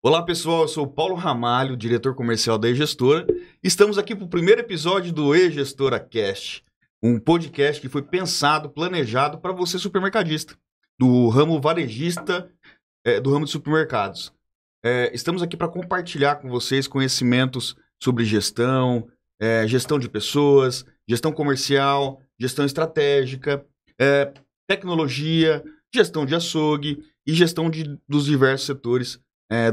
Olá pessoal, eu sou o Paulo Ramalho, diretor comercial da E-Gestora. Estamos aqui para o primeiro episódio do E-Gestora Cast, um podcast que foi pensado, planejado para você supermercadista, do ramo varejista, do ramo de supermercados. Estamos aqui para compartilhar com vocês conhecimentos sobre gestão, gestão de pessoas, gestão comercial, gestão estratégica, tecnologia, gestão de açougue e gestão dos diversos setores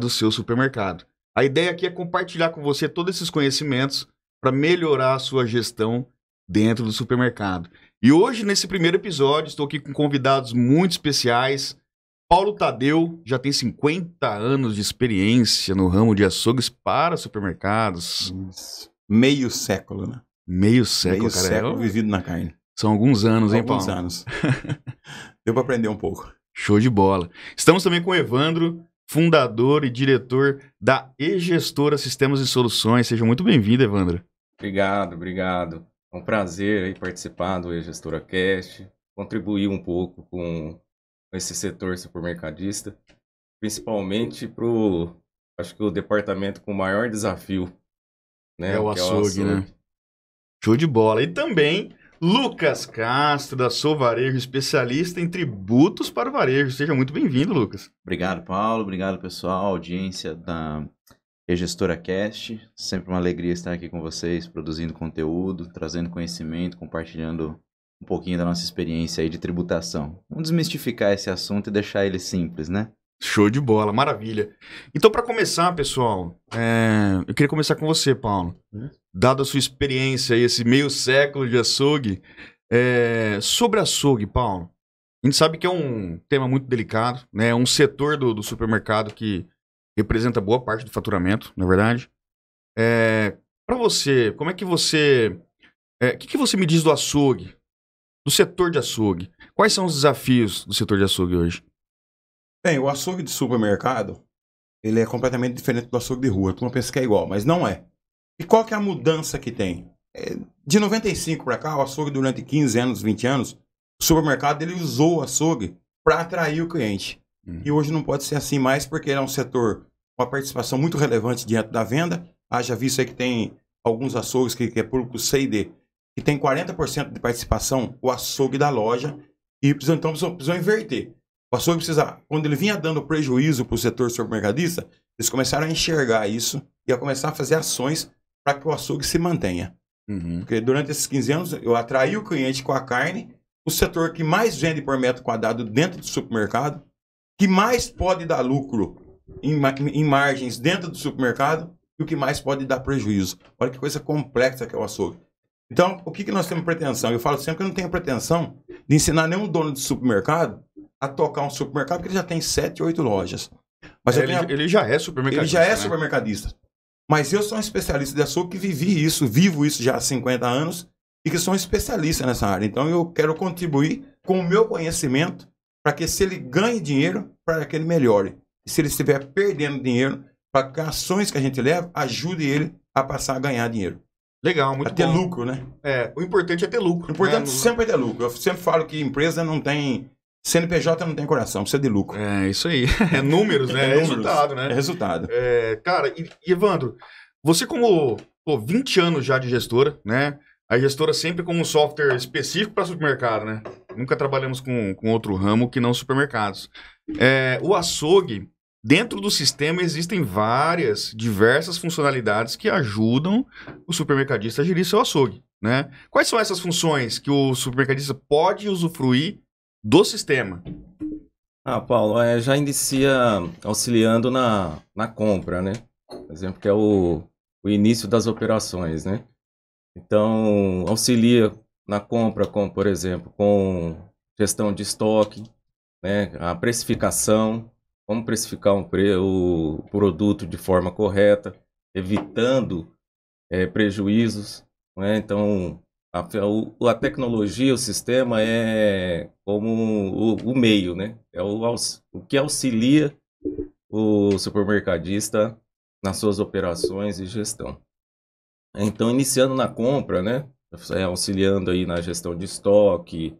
do seu supermercado. A ideia aqui é compartilhar com você todos esses conhecimentos para melhorar a sua gestão dentro do supermercado. E hoje, nesse primeiro episódio, estou aqui com convidados muito especiais. Paulo Tadeu já tem 50 anos de experiência no ramo de açougues para supermercados. Meio século, né? Meio século, Meio cara. século vivido na carne. São alguns anos, hein, Paulo? Alguns anos. Deu para aprender um pouco. Show de bola. Estamos também com o Evandro, fundador e diretor da E-Gestora Sistemas e Soluções. Seja muito bem-vindo, Evandro. Obrigado. É um prazer aí participar do E-Gestora Cast, contribuir um pouco com esse setor supermercadista, principalmente acho que o departamento com o maior desafio, né? É o açougue, né? Show de bola. E também Lucas Castro, da Sou Varejo, especialista em tributos para o varejo. Seja muito bem-vindo, Lucas. Obrigado, Paulo. Obrigado, pessoal, audiência da E-Gestora Cast. Sempre uma alegria estar aqui com vocês, produzindo conteúdo, trazendo conhecimento, compartilhando um pouquinho da nossa experiência aí de tributação. Vamos desmistificar esse assunto e deixar ele simples, né? Show de bola, maravilha. Então, para começar, pessoal, eu queria começar com você, Paulo. Dada a sua experiência e esse meio século de açougue, sobre açougue, Paulo, a gente sabe que é um tema muito delicado, né? É um setor do supermercado que representa boa parte do faturamento, na verdade. Para você, como é que você... O que você me diz do açougue, do setor de açougue? Quais são os desafios do setor de açougue hoje? Bem, o açougue de supermercado, ele é completamente diferente do açougue de rua. Tu não pensa que é igual, mas não é. E qual que é a mudança que tem? De 95 para cá, o açougue durante 15 anos, 20 anos, o supermercado ele usou o açougue para atrair o cliente. E hoje não pode ser assim mais, porque ele é um setor com uma participação muito relevante diante da venda. Haja visto aí que tem alguns açougues que é público C e D, que tem 40% de participação, o açougue da loja, e então precisam inverter. O açougue precisa, quando ele vinha dando prejuízo para o setor supermercadista, eles começaram a enxergar isso e a começar a fazer ações para que o açougue se mantenha. Porque durante esses 15 anos, eu atraí o cliente com a carne, o setor que mais vende por metro quadrado dentro do supermercado, que mais pode dar lucro em margens dentro do supermercado e o que mais pode dar prejuízo. Olha que coisa complexa que é o açougue. Então, o que nós temos pretensão? Eu falo sempre que eu não tenho pretensão de ensinar nenhum dono de supermercado a tocar um supermercado, porque ele já tem 7, 8 lojas. Mas ele já é supermercadista. Ele já é, né? supermercadista. Mas eu sou um especialista de açougue que vivo isso já há 50 anos e que sou um especialista nessa área. Então eu quero contribuir com o meu conhecimento para que se ele ganhe dinheiro, para que ele melhore. E se ele estiver perdendo dinheiro, para que as ações que a gente leva ajude ele a passar a ganhar dinheiro. Legal, muito bom. A ter lucro, né? O importante é ter lucro. O importante sempre é ter lucro. Eu sempre falo que empresa não tem... CNPJ não tem coração, precisa de lucro. É isso aí. É números, né? É resultado, né? É resultado. Cara, e Evandro, você como 20 anos já de gestora, né? A gestora sempre com um software específico para supermercado, né? Nunca trabalhamos com outro ramo que não supermercados. O açougue, dentro do sistema existem diversas funcionalidades que ajudam o supermercadista a gerir seu açougue, né? Quais são essas funções que o supermercadista pode usufruir do sistema? Paulo, já inicia auxiliando na compra, né? Por exemplo, que é o início das operações, né? Então, auxilia na compra, como, por exemplo, com gestão de estoque, né? A precificação, como precificar o produto de forma correta, evitando prejuízos, né? Então, a tecnologia, o sistema é como o meio, né? É o que auxilia o supermercadista nas suas operações e gestão. Então, iniciando na compra, né? Auxiliando aí na gestão de estoque,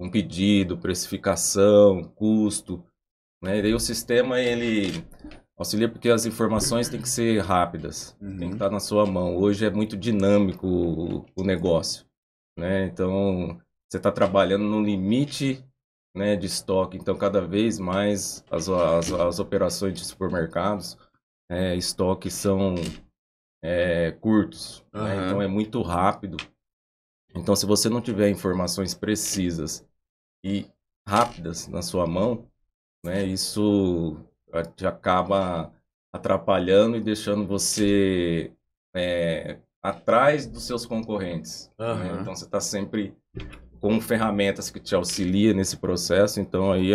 um pedido, precificação, custo, né? E daí o sistema, ele Auxilia porque as informações têm que ser rápidas, tem que estar na sua mão. Hoje é muito dinâmico o negócio, né? Então, você está trabalhando no limite, né, de estoque. Então, cada vez mais as operações de supermercados, estoques são curtos, né? Então, é muito rápido. Então, se você não tiver informações precisas e rápidas na sua mão, né, isso te acaba atrapalhando e deixando você atrás dos seus concorrentes, né? Então você está sempre com ferramentas que te auxiliam nesse processo, então aí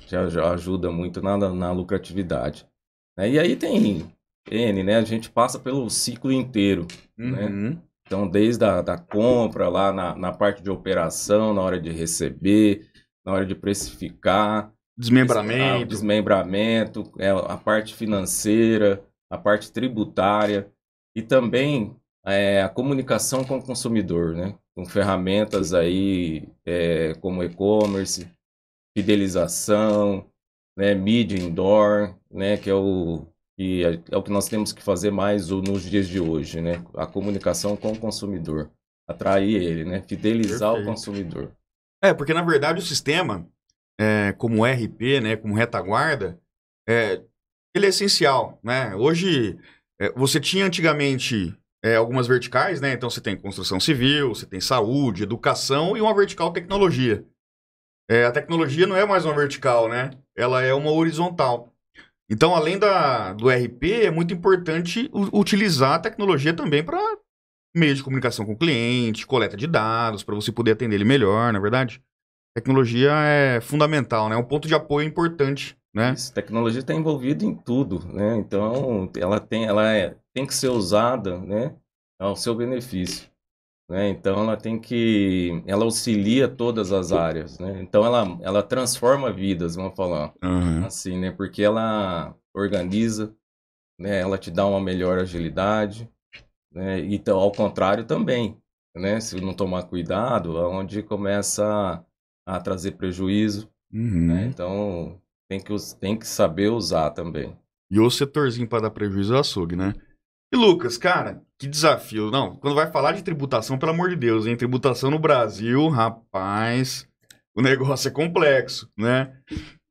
já ajuda muito na lucratividade, né? E aí tem N, né? A gente passa pelo ciclo inteiro, né? Então desde a compra lá na parte de operação, na hora de receber, na hora de precificar, desmembramento, a parte financeira, a parte tributária e também a comunicação com o consumidor, né? Com ferramentas aí como e-commerce, fidelização, né? Mídia indoor, né? Que é o que nós temos que fazer mais nos dias de hoje, né? A comunicação com o consumidor, atrair ele, né? Fidelizar o consumidor. Porque na verdade o sistema como RP, né, como retaguarda, ele é essencial, né? Hoje, você tinha antigamente algumas verticais, né? Então você tem construção civil, você tem saúde, educação e uma vertical tecnologia. A tecnologia não é mais uma vertical, né? Ela é uma horizontal. Então, além do RP, é muito importante utilizar a tecnologia também para meio de comunicação com o cliente, coleta de dados, para você poder atender ele melhor, na verdade. Tecnologia é fundamental, né? É um ponto de apoio importante, né? Isso, tecnologia está envolvida em tudo, né? Então, ela tem que ser usada, né, ao seu benefício, né? Então, ela auxilia todas as áreas, né? Então, ela transforma vidas, vamos falar assim, né? Porque ela organiza, né? Ela te dá uma melhor agilidade, né? E então, ao contrário também, né? Se não tomar cuidado, aonde começa a trazer prejuízo, né? Então tem que saber usar também. E o setorzinho para dar prejuízo é o açougue, né? E Lucas, cara, que desafio. Não, quando vai falar de tributação, pelo amor de Deus, hein? Tributação no Brasil, rapaz, o negócio é complexo, né?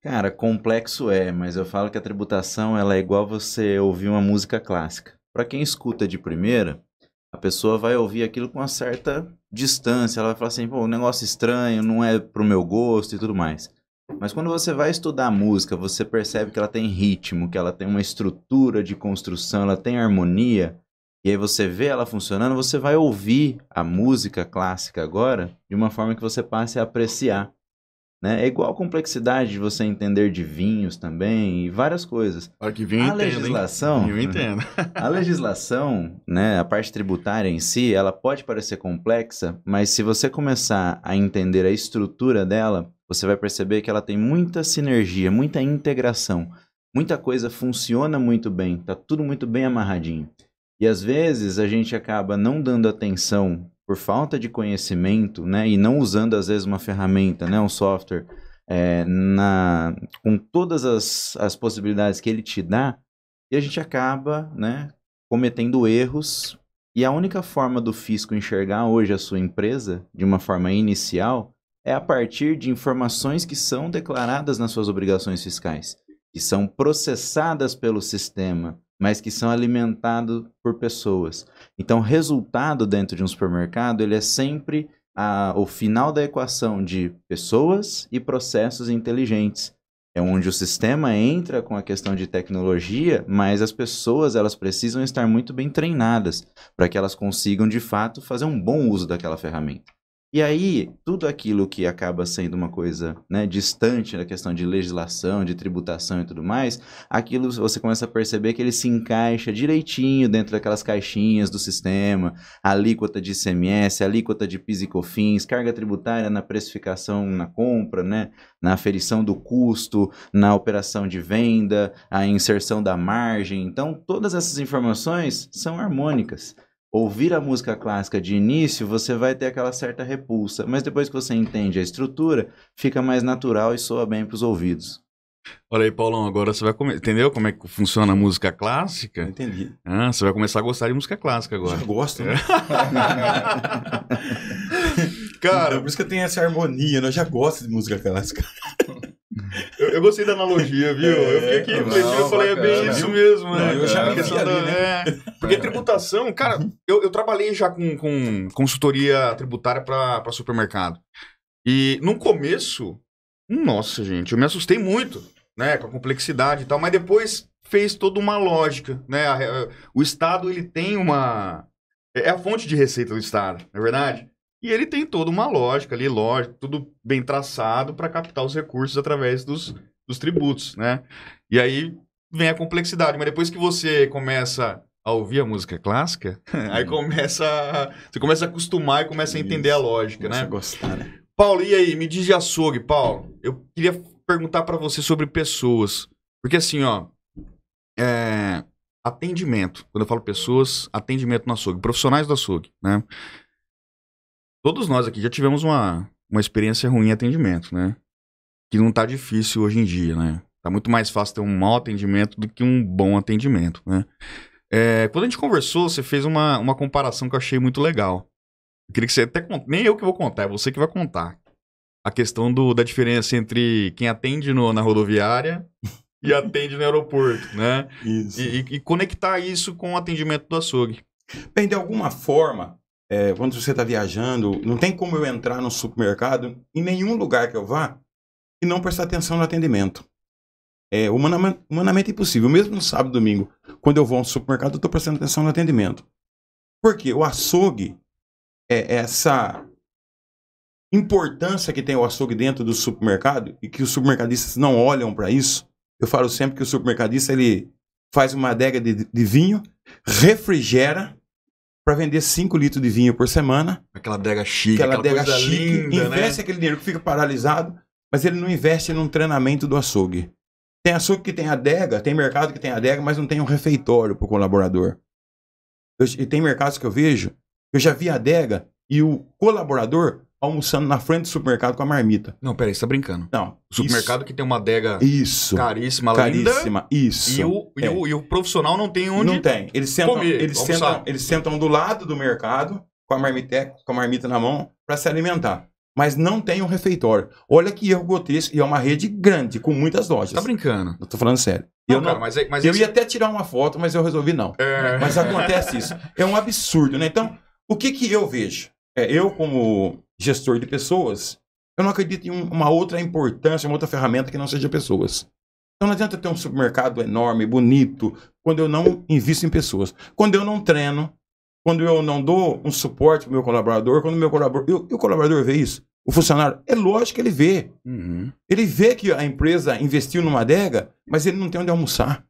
Cara, complexo mas eu falo que a tributação ela é igual você ouvir uma música clássica. Para quem escuta de primeira, a pessoa vai ouvir aquilo com uma certa distância, ela vai falar assim, pô, um negócio estranho, não é pro meu gosto e tudo mais. Mas quando você vai estudar música, você percebe que ela tem ritmo, que ela tem uma estrutura de construção, ela tem harmonia, e aí você vê ela funcionando, você vai ouvir a música clássica agora de uma forma que você passe a apreciar. Né? É igual a complexidade de você entender de vinhos também e várias coisas. A legislação, eu entendo. A legislação, né, a parte tributária em si, ela pode parecer complexa, mas se você começar a entender a estrutura dela, você vai perceber que ela tem muita sinergia, muita integração. Muita coisa funciona muito bem, tá tudo muito bem amarradinho. E às vezes a gente acaba não dando atenção por falta de conhecimento, né, e não usando às vezes uma ferramenta, né, um software, com todas as possibilidades que ele te dá, e a gente acaba, né, cometendo erros, e a única forma do fisco enxergar hoje a sua empresa, de uma forma inicial, é a partir de informações que são declaradas nas suas obrigações fiscais, que são processadas pelo sistema, mas que são alimentados por pessoas. Então, o resultado dentro de um supermercado, ele é sempre o final da equação de pessoas e processos inteligentes. É onde o sistema entra com a questão de tecnologia, mas as pessoas elas precisam estar muito bem treinadas para que elas consigam, de fato, fazer um bom uso daquela ferramenta. E aí, tudo aquilo que acaba sendo uma coisa, né, distante da questão de legislação, de tributação e tudo mais, aquilo você começa a perceber que ele se encaixa direitinho dentro daquelas caixinhas do sistema, alíquota de ICMS, alíquota de PIS e COFINS, carga tributária na precificação na compra, né, na aferição do custo, na operação de venda, a inserção da margem. Então, todas essas informações são harmônicas. Ouvir a música clássica de início, você vai ter aquela certa repulsa, mas depois que você entende a estrutura, fica mais natural e soa bem para os ouvidos. Olha aí, Paulão, agora você vai entendeu como é que funciona a música Eu clássica? entendi. Ah, você vai começar a gostar de música clássica agora. Já gosto, né? Cara, por isso que eu tenho essa harmonia, né? Eu já gosto de música clássica. eu gostei da analogia, viu? Eu fiquei aqui refletindo e falei, é bem isso mesmo, né? Não, eu já me Questão vi ali, né? Porque tributação, cara, eu trabalhei já com consultoria tributária para supermercado. E no começo, nossa, gente, eu me assustei muito, né, com a complexidade e tal, mas depois fez toda uma lógica, né? O Estado, ele tem uma... É a fonte de receita do Estado, não é verdade? E ele tem toda uma lógica ali, lógico, tudo bem traçado para captar os recursos através dos tributos, né? E aí vem a complexidade, mas depois que você começa a ouvir a música clássica, aí você começa a acostumar e começa a entender a lógica, né? Gostar, né? Paulo, e aí? Me diz de açougue, Paulo. Eu queria perguntar para você sobre pessoas. Porque assim, ó, atendimento. Quando eu falo pessoas, atendimento no açougue. Profissionais do açougue, né? Todos nós aqui já tivemos uma experiência ruim em atendimento, né? Que não tá difícil hoje em dia, né? Tá muito mais fácil ter um mau atendimento do que um bom atendimento, né? Quando a gente conversou, você fez uma comparação que eu achei muito legal. Eu queria que você até conte, nem eu que vou contar, é você que vai contar. A questão da diferença entre quem atende na rodoviária e atende no aeroporto, né? Isso. E conectar isso com o atendimento do açougue. Bem, de alguma forma, quando você está viajando, não tem como eu entrar no supermercado, em nenhum lugar que eu vá, e não prestar atenção no atendimento. É humanamente impossível. Mesmo no sábado e domingo, quando eu vou ao supermercado, eu estou prestando atenção no atendimento. Porque o açougue essa importância que tem o açougue dentro do supermercado e que os supermercadistas não olham para isso. Eu falo sempre que o supermercadista ele faz uma adega de vinho, refrigera para vender 5 litros de vinho por semana. Aquela adega chique, aquela adega coisa chique, linda, investe aquele dinheiro que fica paralisado, mas ele não investe num treinamento do açougue. Tem açougue que tem adega, tem mercado que tem adega, mas não tem um refeitório para o colaborador. E tem mercados que eu vejo, eu já vi a adega e o colaborador almoçando na frente do supermercado com a marmita. Não, peraí, você tá brincando. Não. O supermercado que tem uma adega caríssima, linda. isso. E o profissional não tem onde. Não tem. Eles sentam do lado do mercado com a marmita na mão para se alimentar. Mas não tem um refeitório. Olha que erro grotesco. E é uma rede grande, com muitas lojas. Tá brincando. Eu tô falando sério. Eu ia até tirar uma foto, mas eu resolvi não. Mas acontece isso. É um absurdo, né? Então, o que eu vejo? Eu, como gestor de pessoas, eu não acredito em uma outra importância, uma outra ferramenta que não seja pessoas. Então não adianta ter um supermercado enorme, bonito, quando eu não invisto em pessoas. Quando eu não treino, quando eu não dou um suporte para o meu colaborador, quando o meu colaborador... o colaborador vê isso, o funcionário, é lógico que ele vê. Uhum. Ele vê que a empresa investiu numa adega, mas ele não tem onde almoçar.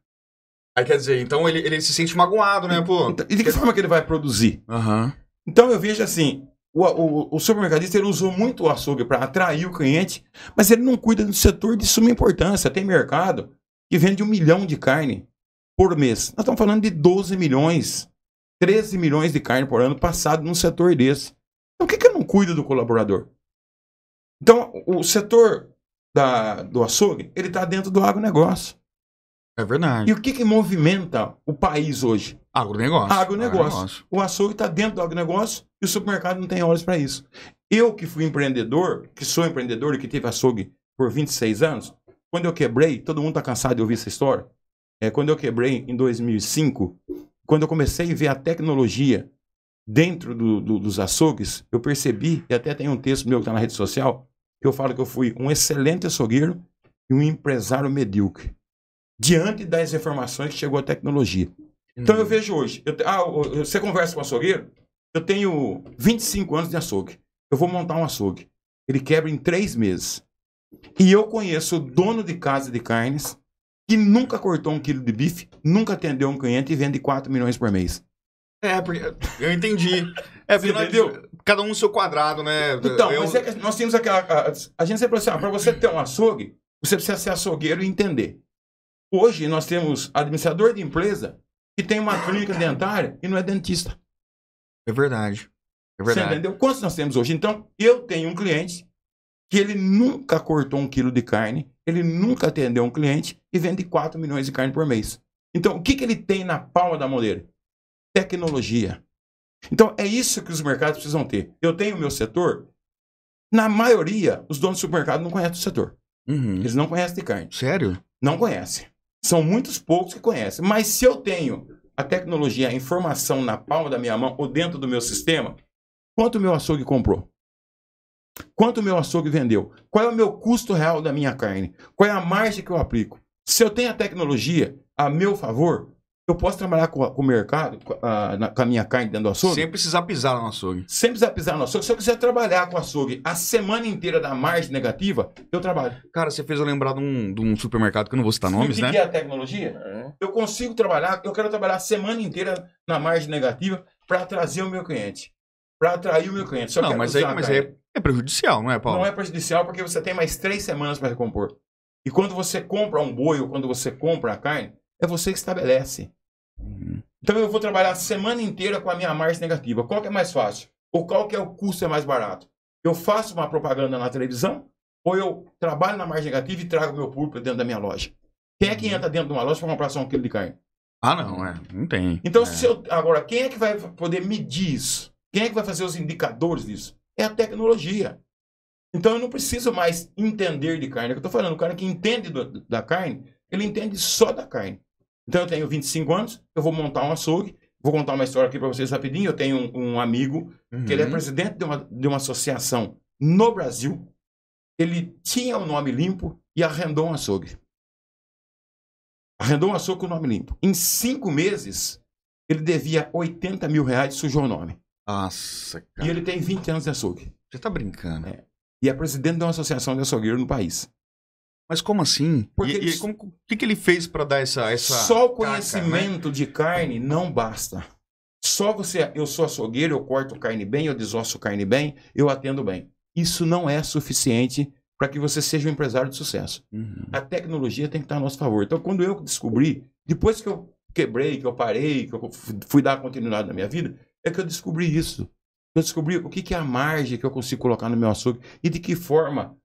Aí quer dizer, então ele se sente magoado, né, pô? E de que forma que ele vai produzir? Uhum. Então eu vejo assim, o supermercadista ele usou muito o açougue para atrair o cliente, mas ele não cuida do setor de suma importância. Tem mercado que vende 1 milhão de carne por mês. Nós estamos falando de 12 milhões, 13 milhões de carne por ano passado num setor desse. Então por que eu não cuido do colaborador? Então o setor do açougue, ele está dentro do agronegócio. É verdade. E o que movimenta o país hoje? Agronegócio. O açougue está dentro do agronegócio e o supermercado não tem olhos para isso. Eu que fui empreendedor, que sou empreendedor e que tive açougue por 26 anos, quando eu quebrei, todo mundo está cansado de ouvir essa história, quando eu quebrei em 2005, quando eu comecei a ver a tecnologia dentro dos açougues, eu percebi, e até tem um texto meu que está na rede social, que eu falo que eu fui um excelente açougueiro e um empresário medíocre, diante das informações que chegou a tecnologia. Então eu vejo hoje, você conversa com o açougueiro, eu tenho 25 anos de açougue, eu vou montar um açougue, ele quebra em 3 meses. E eu conheço o dono de casa de carnes que nunca cortou 1 quilo de bife, nunca atendeu um cliente e vende 4 milhões por mês. Porque eu entendi. Você entendeu? Cada um no seu quadrado, né? Então, mas que nós temos aquela... A gente sempre fala assim, para você ter um açougue, você precisa ser açougueiro e entender. Hoje nós temos administrador de empresa que tem uma clínica dentária e não é dentista. É verdade. Você entendeu? Quantos nós temos hoje? Então, eu tenho um cliente que ele nunca cortou 1 quilo de carne, ele nunca atendeu um cliente e vende 4 milhões de carne por mês. Então, o que ele tem na palma da mão dele? Tecnologia. Então, é isso que os mercados precisam ter. Eu tenho o meu setor, na maioria, os donos do supermercado não conhecem o setor. Eles não conhecem de carne. Sério? Não conhecem. São muitos poucos que conhecem. Mas se eu tenho a tecnologia, a informação na palma da minha mão ou dentro do meu sistema, quanto o meu açougue comprou? Quanto o meu açougue vendeu? Qual é o meu custo real da minha carne? Qual é a margem que eu aplico? Se eu tenho a tecnologia a meu favor, eu posso trabalhar com o mercado, com a minha carne dentro do açougue? Sem precisar pisar no açougue. Sem precisar pisar no açougue. Se eu quiser trabalhar com o açougue a semana inteira da margem negativa, eu trabalho. Cara, você fez eu lembrar de um supermercado, que eu não vou citar nomes, né? O que é a tecnologia? Eu consigo trabalhar, eu quero trabalhar a semana inteira na margem negativa para trazer o meu cliente. Para atrair o meu cliente. Se eu Não, quero mas usar aí é prejudicial, não é, Paulo? Não é prejudicial porque você tem mais 3 semanas para recompor. E quando você compra um boi ou quando você compra a carne, é você que estabelece. Então eu vou trabalhar a semana inteira com a minha margem negativa. Qual que é mais fácil? Ou qual que é o custo é mais barato? Eu faço uma propaganda na televisão ou eu trabalho na margem negativa e trago o meu público dentro da minha loja? Quem é que entra dentro de uma loja para comprar só 1 quilo de carne? Ah, não, não tem. Então, agora, quem é que vai poder medir isso? Quem é que vai fazer os indicadores disso? É a tecnologia. Então eu não preciso mais entender de carne. É o que eu estou falando. O cara que entende da carne, ele entende só da carne. Então eu tenho 25 anos, eu vou montar um açougue. Vou contar uma história aqui para vocês rapidinho. Eu tenho um amigo que ele é presidente de uma associação no Brasil. Ele tinha o nome limpo e arrendou um açougue. Arrendou um açougue com o nome limpo. Em 5 meses, ele devia 80 mil reais e sujou o nome. Nossa, cara. E ele tem 20 anos de açougue. Você tá brincando. E é presidente de uma associação de açougueiros no país. Mas como assim? Porque O que ele fez para dar essa Só o conhecimento de carne não basta. Eu sou açougueiro, eu corto carne bem, eu desosso carne bem, eu atendo bem. Isso não é suficiente para que você seja um empresário de sucesso. A tecnologia tem que estar a nosso favor. Então, quando eu descobri, depois que eu quebrei, que eu parei, que eu fui dar continuidade na minha vida, é que eu descobri isso. Eu descobri o que é a margem que eu consigo colocar no meu açougue e de que forma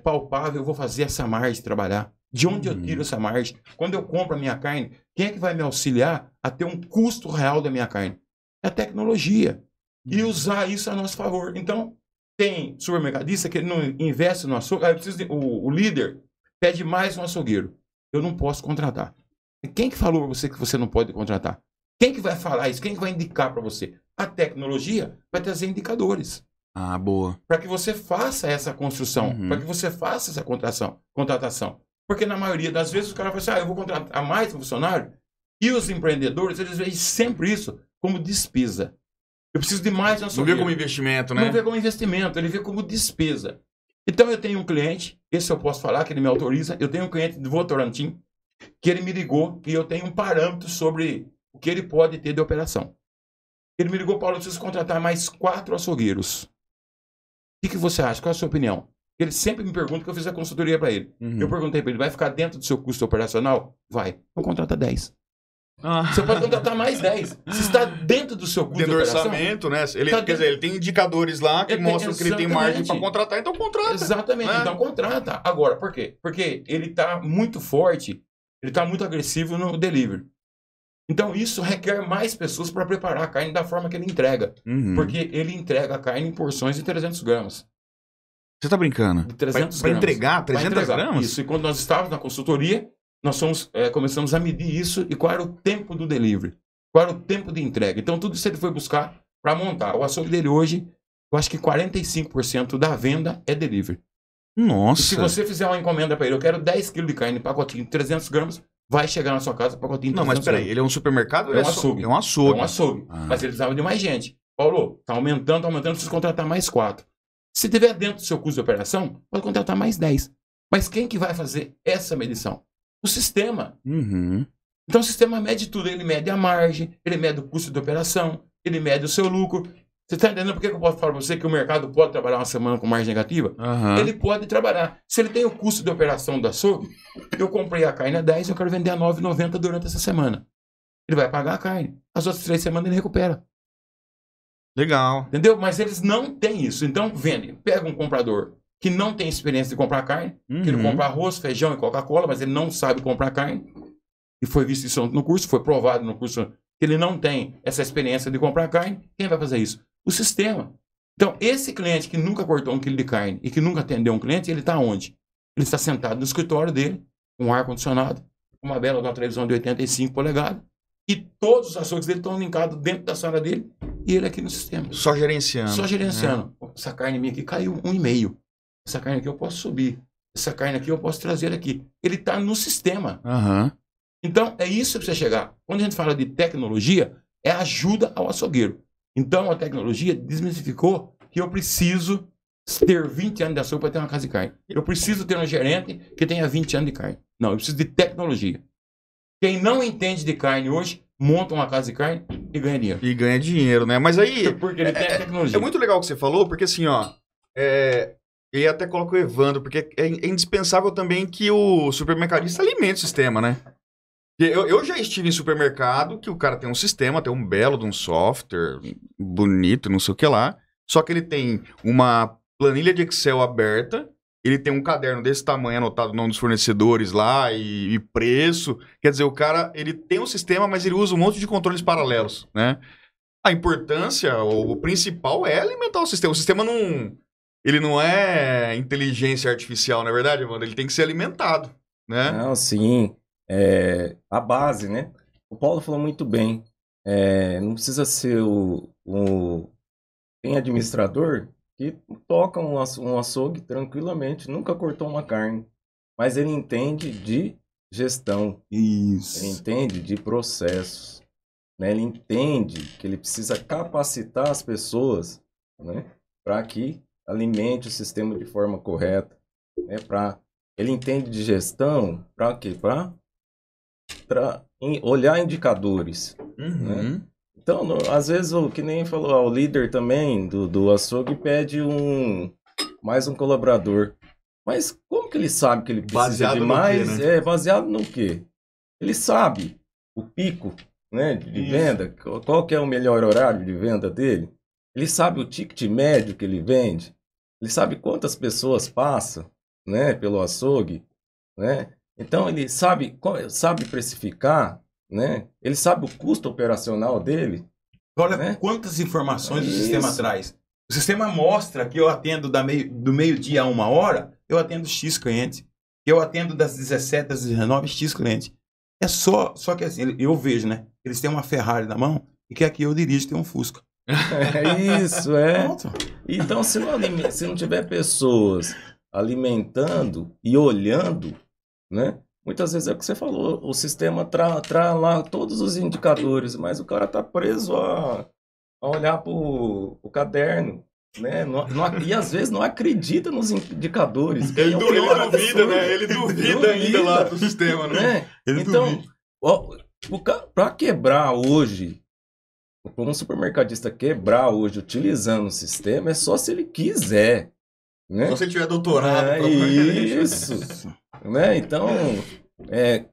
palpável eu vou fazer essa margem trabalhar. De onde eu tiro essa margem? Quando eu compro a minha carne, quem é que vai me auxiliar a ter um custo real da minha carne? É a tecnologia. E usar isso a nosso favor. Então, tem supermercadista que não investe no açougue. O líder pede mais um açougueiro. Eu não posso contratar. Quem que falou para você que você não pode contratar? Quem que vai falar isso? Quem que vai indicar para você? A tecnologia vai trazer indicadores. Ah, boa. Para que você faça essa construção, para que você faça essa contratação. Porque na maioria das vezes o cara fala assim, eu vou contratar mais um funcionário. E os empreendedores, eles veem sempre isso como despesa. Eu preciso de mais um açougueiro. Não vê como investimento, né? Não vê como investimento, ele vê como despesa. Então eu tenho um cliente, esse eu posso falar, que ele me autoriza, eu tenho um cliente de Votorantim, que ele me ligou e eu tenho um parâmetro sobre o que ele pode ter de operação. Ele me ligou, Paulo, eu preciso contratar mais 4 açougueiros. O que você acha? Qual é a sua opinião? Ele sempre me pergunta, que eu fiz a consultoria para ele. Eu perguntei para ele, vai ficar dentro do seu custo operacional? Vai. Então contrata 10. Você pode contratar mais 10. Se está dentro do seu custo dentro do operação, orçamento, né? Quer dizer, ele tem indicadores lá que mostram que ele tem margem para contratar, então contrata. Exatamente, né? Então contrata. Agora, por quê? Porque ele está muito forte, ele está muito agressivo no delivery. Então isso requer mais pessoas para preparar a carne da forma que ele entrega. Porque ele entrega a carne em porções de 300 gramas. Você tá brincando? De 300 Para gramas. entregar 300 gramas? Isso, e quando nós estávamos na consultoria, nós começamos a medir isso e qual era o tempo do delivery. Qual era o tempo de entrega. Então tudo isso ele foi buscar para montar. O açougue dele hoje, eu acho que 45% da venda é delivery. Nossa! E se você fizer uma encomenda para ele, eu quero 10 kg de carne, pacotinho de 300 gramas, vai chegar na sua casa, pacotinho de 300 gramas. Não, mas peraí, ele é um supermercado? É um açougue. É um açougue. É um açougue. Mas ele precisava de mais gente. Paulo, tá aumentando, precisa contratar mais 4. Se tiver dentro do seu custo de operação, pode contratar mais 10. Mas quem que vai fazer essa medição? O sistema. Então o sistema mede tudo. Ele mede a margem, ele mede o custo de operação, ele mede o seu lucro. Você está entendendo por que eu posso falar para você que o mercado pode trabalhar uma semana com margem negativa? Ele pode trabalhar. Se ele tem o custo de operação do açougue, eu comprei a carne a 10 e eu quero vender a 9,90 durante essa semana. Ele vai pagar a carne. As outras 3 semanas ele recupera. Legal. Entendeu? Mas eles não têm isso. Então, vende. Pega um comprador que não tem experiência de comprar carne, que ele compra arroz, feijão e Coca-Cola, mas ele não sabe comprar carne. E foi visto isso no curso, foi provado no curso que ele não tem essa experiência de comprar carne. Quem vai fazer isso? O sistema. Então, esse cliente que nunca cortou 1 quilo de carne e que nunca atendeu um cliente, ele está onde? Ele está sentado no escritório dele, com um ar-condicionado, uma bela de uma televisão de 85 polegadas, e todos os açougues dele estão linkados dentro da sala dele, e ele aqui no sistema. Só gerenciando. Só gerenciando. Essa carne minha aqui caiu 1,5. Essa carne aqui eu posso subir. Essa carne aqui eu posso trazer aqui. Ele está no sistema. Então, é isso que você chegar. Quando a gente fala de tecnologia, é ajuda ao açougueiro. Então, a tecnologia desmistificou que eu preciso ter 20 anos de açougue para ter uma casa de carne. Eu preciso ter um gerente que tenha 20 anos de carne. Não, eu preciso de tecnologia. Quem não entende de carne hoje, monta uma casa de carne e ganha dinheiro. E ganha dinheiro, né? Mas aí... Porque ele tem a tecnologia. É muito legal o que você falou, porque assim, ó... E até coloco o Evandro, porque é indispensável também que o supermercadista alimente o sistema, né? Eu já estive em supermercado que o cara tem um sistema, tem um belo de um software bonito, não sei o que lá. Só que ele tem uma planilha de Excel aberta, ele tem um caderno desse tamanho anotado o nome dos fornecedores lá e preço. Quer dizer, o cara, ele tem um sistema, mas ele usa um monte de controles paralelos, né? A importância, o principal é alimentar o sistema. O sistema não... Ele não é inteligência artificial, não é verdade, Evandro? Ele tem que ser alimentado, né? Não, sim. A base, né? O Paulo falou muito bem. Não precisa ser tem administrador que toca um açougue tranquilamente, nunca cortou uma carne. Mas ele entende de gestão. Isso. Ele entende de processos. Né? Ele entende que ele precisa capacitar as pessoas, né? Para que alimente o sistema de forma correta. Né? Ele entende de gestão para quê? Para olhar indicadores. Né? Então, às vezes, que nem falou, o líder também do açougue pede mais um colaborador. Mas como que ele sabe que ele precisa baseado de mais? No quê, né? Baseado no quê? Ele sabe o pico, né, de venda, qual que é o melhor horário de venda dele. Ele sabe o ticket médio que ele vende. Ele sabe quantas pessoas passam, né, pelo açougue, né? Então ele sabe precificar, né? Ele sabe o custo operacional dele. Olha, né? Quantas informações o sistema traz. O sistema mostra que eu atendo do meio-dia a 1h, eu atendo X cliente. Eu atendo das 17 às 19, X cliente. É só que assim, eu vejo, né? Eles têm uma Ferrari na mão e que aqui eu dirijo tem um Fusca. Isso, Pronto. Então, se não tiver pessoas alimentando e olhando, né? Muitas vezes é o que você falou, o sistema traz lá todos os indicadores, mas o cara tá preso a olhar pro caderno, né? E às vezes não acredita nos indicadores. Ele duvida, né? Ele duvida ainda lá do sistema, né? Então, para quebrar hoje, para um supermercadista quebrar hoje utilizando o sistema, é só se ele quiser. Né? Só se ele tiver doutorado. Isso. Né? Então,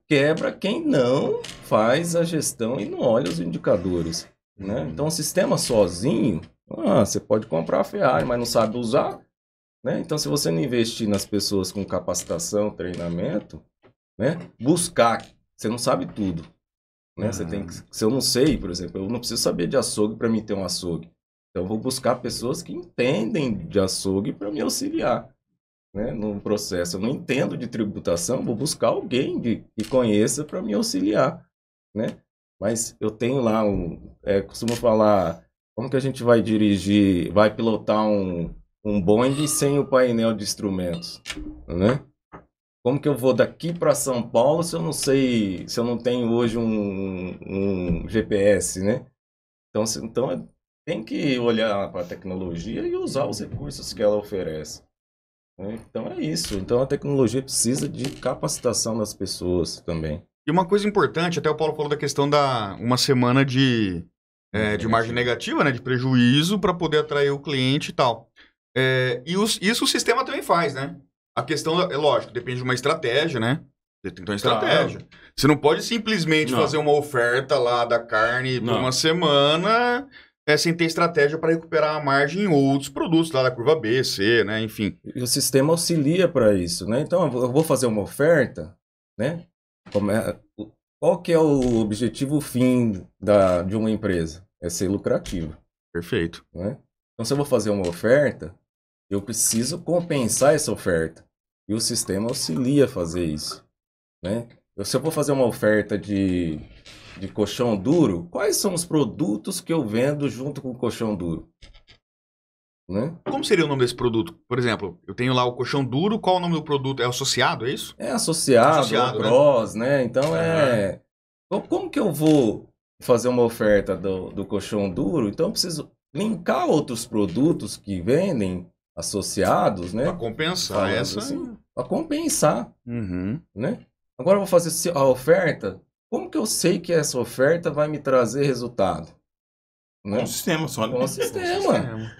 quebra quem não faz a gestão e não olha os indicadores. Né? Então, o sistema sozinho, você pode comprar a Ferrari, mas não sabe usar. Né? Então, se você não investir nas pessoas com capacitação, treinamento, né? Buscar, você não sabe tudo. Né? Se eu não sei, por exemplo, eu não preciso saber de açougue para mim ter um açougue. Então, eu vou buscar pessoas que entendem de açougue para me auxiliar, né, no processo. Eu não entendo de tributação, vou buscar alguém que conheça para me auxiliar. Né? Mas eu tenho lá costumo falar, como que a gente vai dirigir, vai pilotar um Boeing sem o painel de instrumentos? Né? Como que eu vou daqui para São Paulo se eu não sei, se eu não tenho hoje um GPS, né? Então tem que olhar para a tecnologia e usar os recursos que ela oferece. Né? Então é isso. Então a tecnologia precisa de capacitação das pessoas também. E uma coisa importante, até o Paulo falou da questão da uma semana de margem negativa, né? De prejuízo para poder atrair o cliente e tal. Isso o sistema também faz, né? A questão, lógico, depende de uma estratégia, né? Você tem que ter uma estratégia. Claro. Você não pode simplesmente fazer uma oferta lá da carne por uma semana sem ter estratégia para recuperar a margem em outros produtos lá da curva B, C, né? Enfim. E o sistema auxilia para isso, né? Então, eu vou fazer uma oferta, né? Qual que é o objetivo fim de uma empresa? É ser lucrativa. Perfeito. Né? Então, se eu vou fazer uma oferta, eu preciso compensar essa oferta. E o sistema auxilia a fazer isso. Né? Se eu vou fazer uma oferta de colchão duro, quais são os produtos que eu vendo junto com o colchão duro? Né? Como seria o nome desse produto? Por exemplo, eu tenho lá o colchão duro, qual é o nome do produto? É associado, é isso? É associado ao cross, né? Então, como que eu vou fazer uma oferta do colchão duro? Então, eu preciso linkar outros produtos que vendem associados, né? Para compensar essa... Assim, para compensar, Uhum. né? Agora eu vou fazer a oferta. Como que eu sei que essa oferta vai me trazer resultado? Né? Com o sistema só. Com o sistema.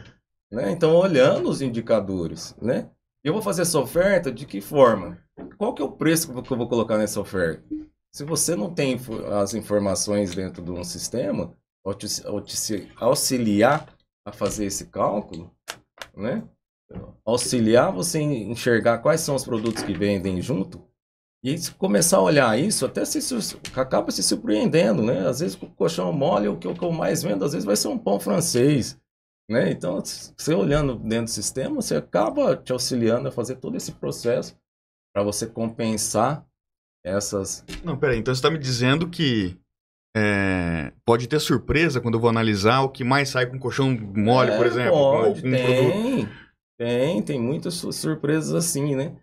Né? Então, olhando os indicadores, né? Eu vou fazer essa oferta de que forma? Qual que é o preço que eu vou colocar nessa oferta? Se você não tem as informações dentro de um sistema, auxiliar a fazer esse cálculo, né? Auxiliar você enxergar quais são os produtos que vendem junto e começar a olhar isso, até acaba se surpreendendo, né? Às vezes o colchão mole, o que eu mais vendo, às vezes vai ser um pão francês, né? Então, você olhando dentro do sistema, você acaba te auxiliando a fazer todo esse processo para você compensar essas... Não, peraí, então você está me dizendo que pode ter surpresa quando eu vou analisar o que mais sai com colchão mole, por exemplo? Pode, com produto. Tem muitas surpresas assim, né?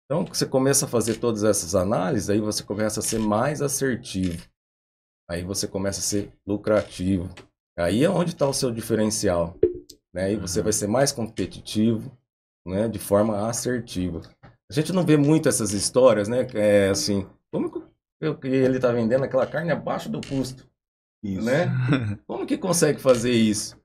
Então, você começa a fazer todas essas análises, aí você começa a ser mais assertivo. Aí você começa a ser lucrativo. Aí é onde está o seu diferencial. Né? Aí você vai ser mais competitivo, né? De forma assertiva. A gente não vê muito essas histórias, né? Assim, como que ele está vendendo aquela carne abaixo do custo? Isso. Né? Como que consegue fazer isso?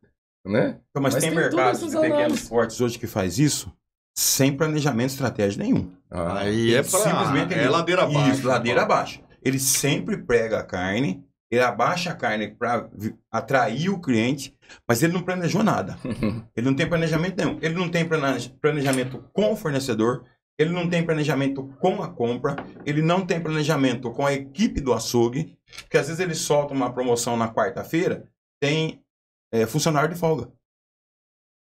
Né? Mas tem mercados de pequenos portes hoje que faz isso sem planejamento estratégico nenhum. Aí simplesmente ladeira abaixo. Isso, ladeira abaixo. Ele sempre prega a carne, ele abaixa a carne para atrair o cliente, mas ele não planejou nada. Ele não tem planejamento nenhum. Ele não tem planejamento com o fornecedor, ele não tem planejamento com a compra, ele não tem planejamento com a equipe do açougue, porque às vezes ele solta uma promoção na quarta-feira, tem funcionário de folga.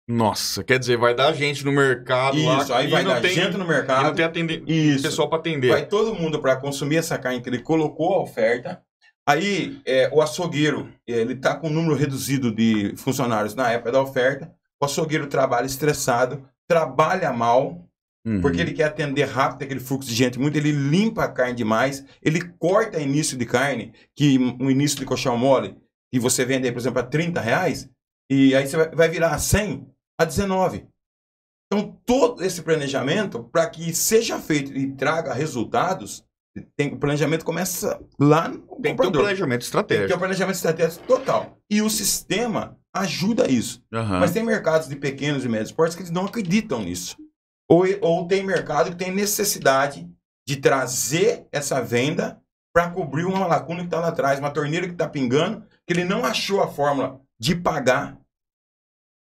Nossa, quer dizer, vai dar gente no mercado isso, lá. Aí vai dar gente no mercado. E não tem pessoal para atender. Vai todo mundo para consumir essa carne que ele colocou a oferta. Aí o açougueiro, ele está com um número reduzido de funcionários na época da oferta. O açougueiro trabalha estressado, trabalha mal, porque ele quer atender rápido aquele fluxo de gente. Muito, ele limpa a carne demais, ele corta início de carne, que um início de colchão mole, que você vende aí, por exemplo, a R$30, e aí você vai virar a 100 a 19. Então, todo esse planejamento, para que seja feito e traga resultados, o planejamento começa lá no comprador. Tem que ter um planejamento estratégico. Tem que ter um planejamento estratégico total. E o sistema ajuda isso. Mas tem mercados de pequenos e médios portes que eles não acreditam nisso. Ou tem mercado que tem necessidade de trazer essa venda para cobrir uma lacuna que está lá atrás, uma torneira que está pingando, que ele não achou a fórmula de pagar.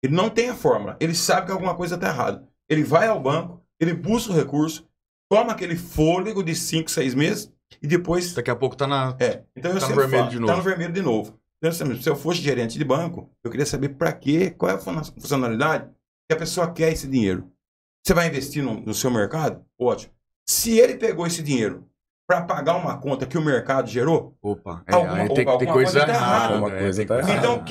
Ele não tem a fórmula. Ele sabe que alguma coisa está errada. Ele vai ao banco, ele busca o recurso, toma aquele fôlego de 5, 6 meses e depois... Daqui a pouco tá na... Então eu tá sempre no vermelho falo, de novo. Tá no vermelho de novo. Então, se eu fosse gerente de banco, eu queria saber para quê, qual é a funcionalidade que a pessoa quer esse dinheiro. Você vai investir no seu mercado? Ótimo. Se ele pegou esse dinheiro para pagar uma conta que o mercado gerou... aí tem coisa errada. Alguma coisa tá errada. Então,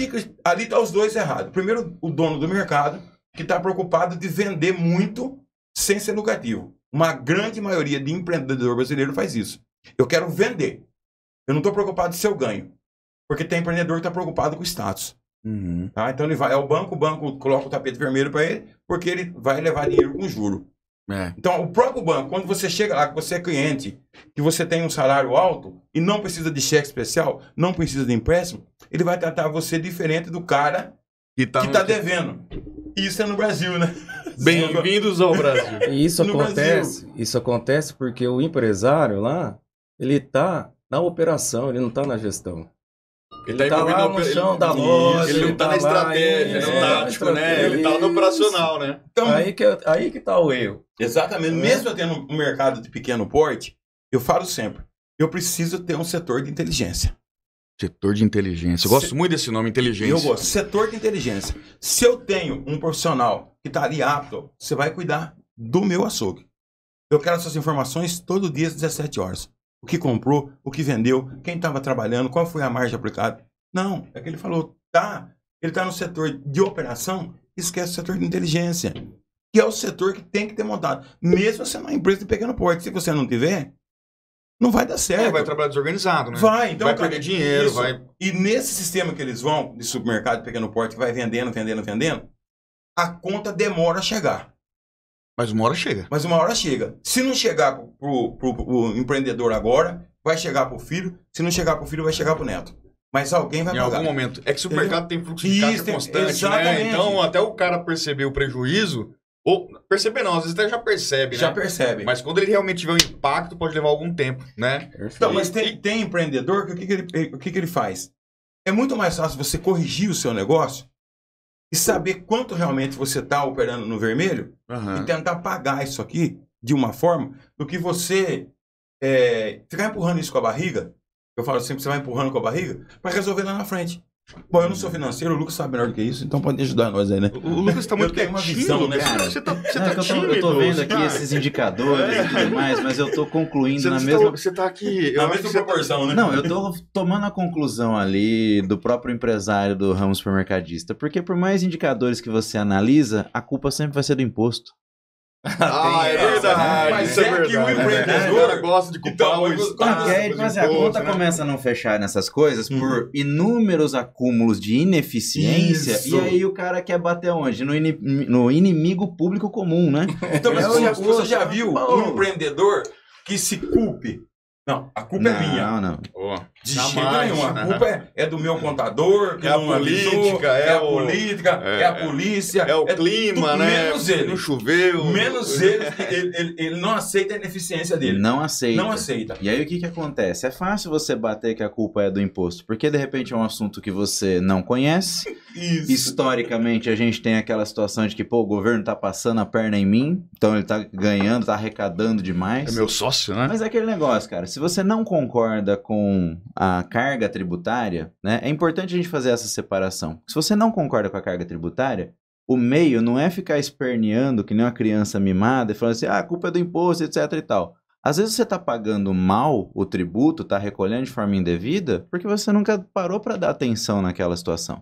ali está os dois errados. Primeiro, o dono do mercado, que está preocupado de vender muito sem ser lucrativo. Uma grande maioria de empreendedor brasileiro faz isso. Eu quero vender. Eu não estou preocupado se eu ganho. Porque tem empreendedor que está preocupado com o status. Tá? Então ele vai ao banco, o banco coloca o tapete vermelho para ele, porque ele vai levar dinheiro com juro. Então, o próprio banco, quando você chega lá, que você é cliente, que você tem um salário alto e não precisa de cheque especial, não precisa de empréstimo, ele vai tratar você diferente do cara que tá devendo. Isso é no Brasil, né? Bem-vindos ao Brasil. E isso acontece porque o empresário lá, ele tá na operação, ele não tá na gestão. Ele tá lá no chão da loja. Ele não tá na estratégia, no tático, né? Ele tá no operacional, né? Então, Aí que tá o erro. exatamente. Mesmo eu tendo um mercado de pequeno porte, eu falo sempre, eu preciso ter um setor de inteligência. Setor de inteligência. Eu gosto muito desse nome, inteligência. Eu gosto. Setor de inteligência. Se eu tenho um profissional que está ali apto, você vai cuidar do meu açougue. Eu quero essas informações todo dia às 17 horas. O que comprou, o que vendeu, quem estava trabalhando, qual foi a margem aplicada. Não, é que ele falou, ele está no setor de operação, esquece o setor de inteligência, que é o setor que tem que ter montado. Mesmo sendo uma empresa de pequeno porte, se você não tiver, não vai dar certo. Vai trabalhar desorganizado, né? Vai, então, vai perder dinheiro, isso. vai... E nesse sistema que eles vão, de supermercado de pequeno porte, que vai vendendo, a conta demora a chegar. Mas uma hora chega. Se não chegar pro empreendedor agora, vai chegar pro filho. Se não chegar pro filho, vai chegar pro neto. Mas alguém vai pagar. Em algum momento. É que o supermercado tem fluxo de caixa constante, exatamente. né? Então, até o cara perceber o prejuízo... Ou perceber não, às vezes até já percebe, né? Já percebe. Mas quando ele realmente tiver um impacto, pode levar algum tempo, né? Então, mas tem empreendedor que o que ele faz? É muito mais fácil você corrigir o seu negócio e saber quanto realmente você está operando no vermelho e tentar pagar isso aqui de uma forma do que você ficar empurrando isso com a barriga. Eu falo sempre, você vai empurrando com a barriga para resolver lá na frente. Bom, eu não sou financeiro, o Lucas sabe melhor do que isso, então pode ajudar nós aí, né? O Lucas tá muito eu tenho uma quietinho, visão, né? Cara, Você tá tímido, eu tô vendo aqui esses indicadores e tudo mais, mas eu tô concluindo na mesma... Você tá aqui... Na mesma proporção, né? Não, eu tô tomando a conclusão ali do próprio empresário do ramo supermercadista, porque por mais indicadores que você analisa, a culpa sempre vai ser do imposto. É verdade. Mas isso é que o empreendedor gosta de culpar o Estado. Mas a conta começa a não fechar nessas coisas por inúmeros acúmulos de ineficiência. Isso. E aí o cara quer bater onde? No inimigo público comum, né? Então, mas você já viu um empreendedor que se culpe? Não, a culpa é minha. Não. De jeito nenhum. A culpa é do meu contador, que É a não avisou, política, é a política, é a polícia. É o clima, tudo, né? Menos ele. Não choveu. Menos ele, ele não aceita a ineficiência dele. Não aceita. Não aceita. E aí o que acontece? É fácil você bater que a culpa é do imposto, porque de repente é um assunto que você não conhece. Isso. Historicamente a gente tem aquela situação de que, o governo tá passando a perna em mim, então ele tá ganhando, tá arrecadando demais. É meu sócio, né? Mas é aquele negócio, cara, se você não concorda com a carga tributária, né, é importante a gente fazer essa separação. Se você não concorda com a carga tributária, o meio não é ficar esperneando que nem uma criança mimada e falando assim, a culpa é do imposto, etc e tal. Às vezes você está pagando mal o tributo, está recolhendo de forma indevida, porque você nunca parou para dar atenção naquela situação.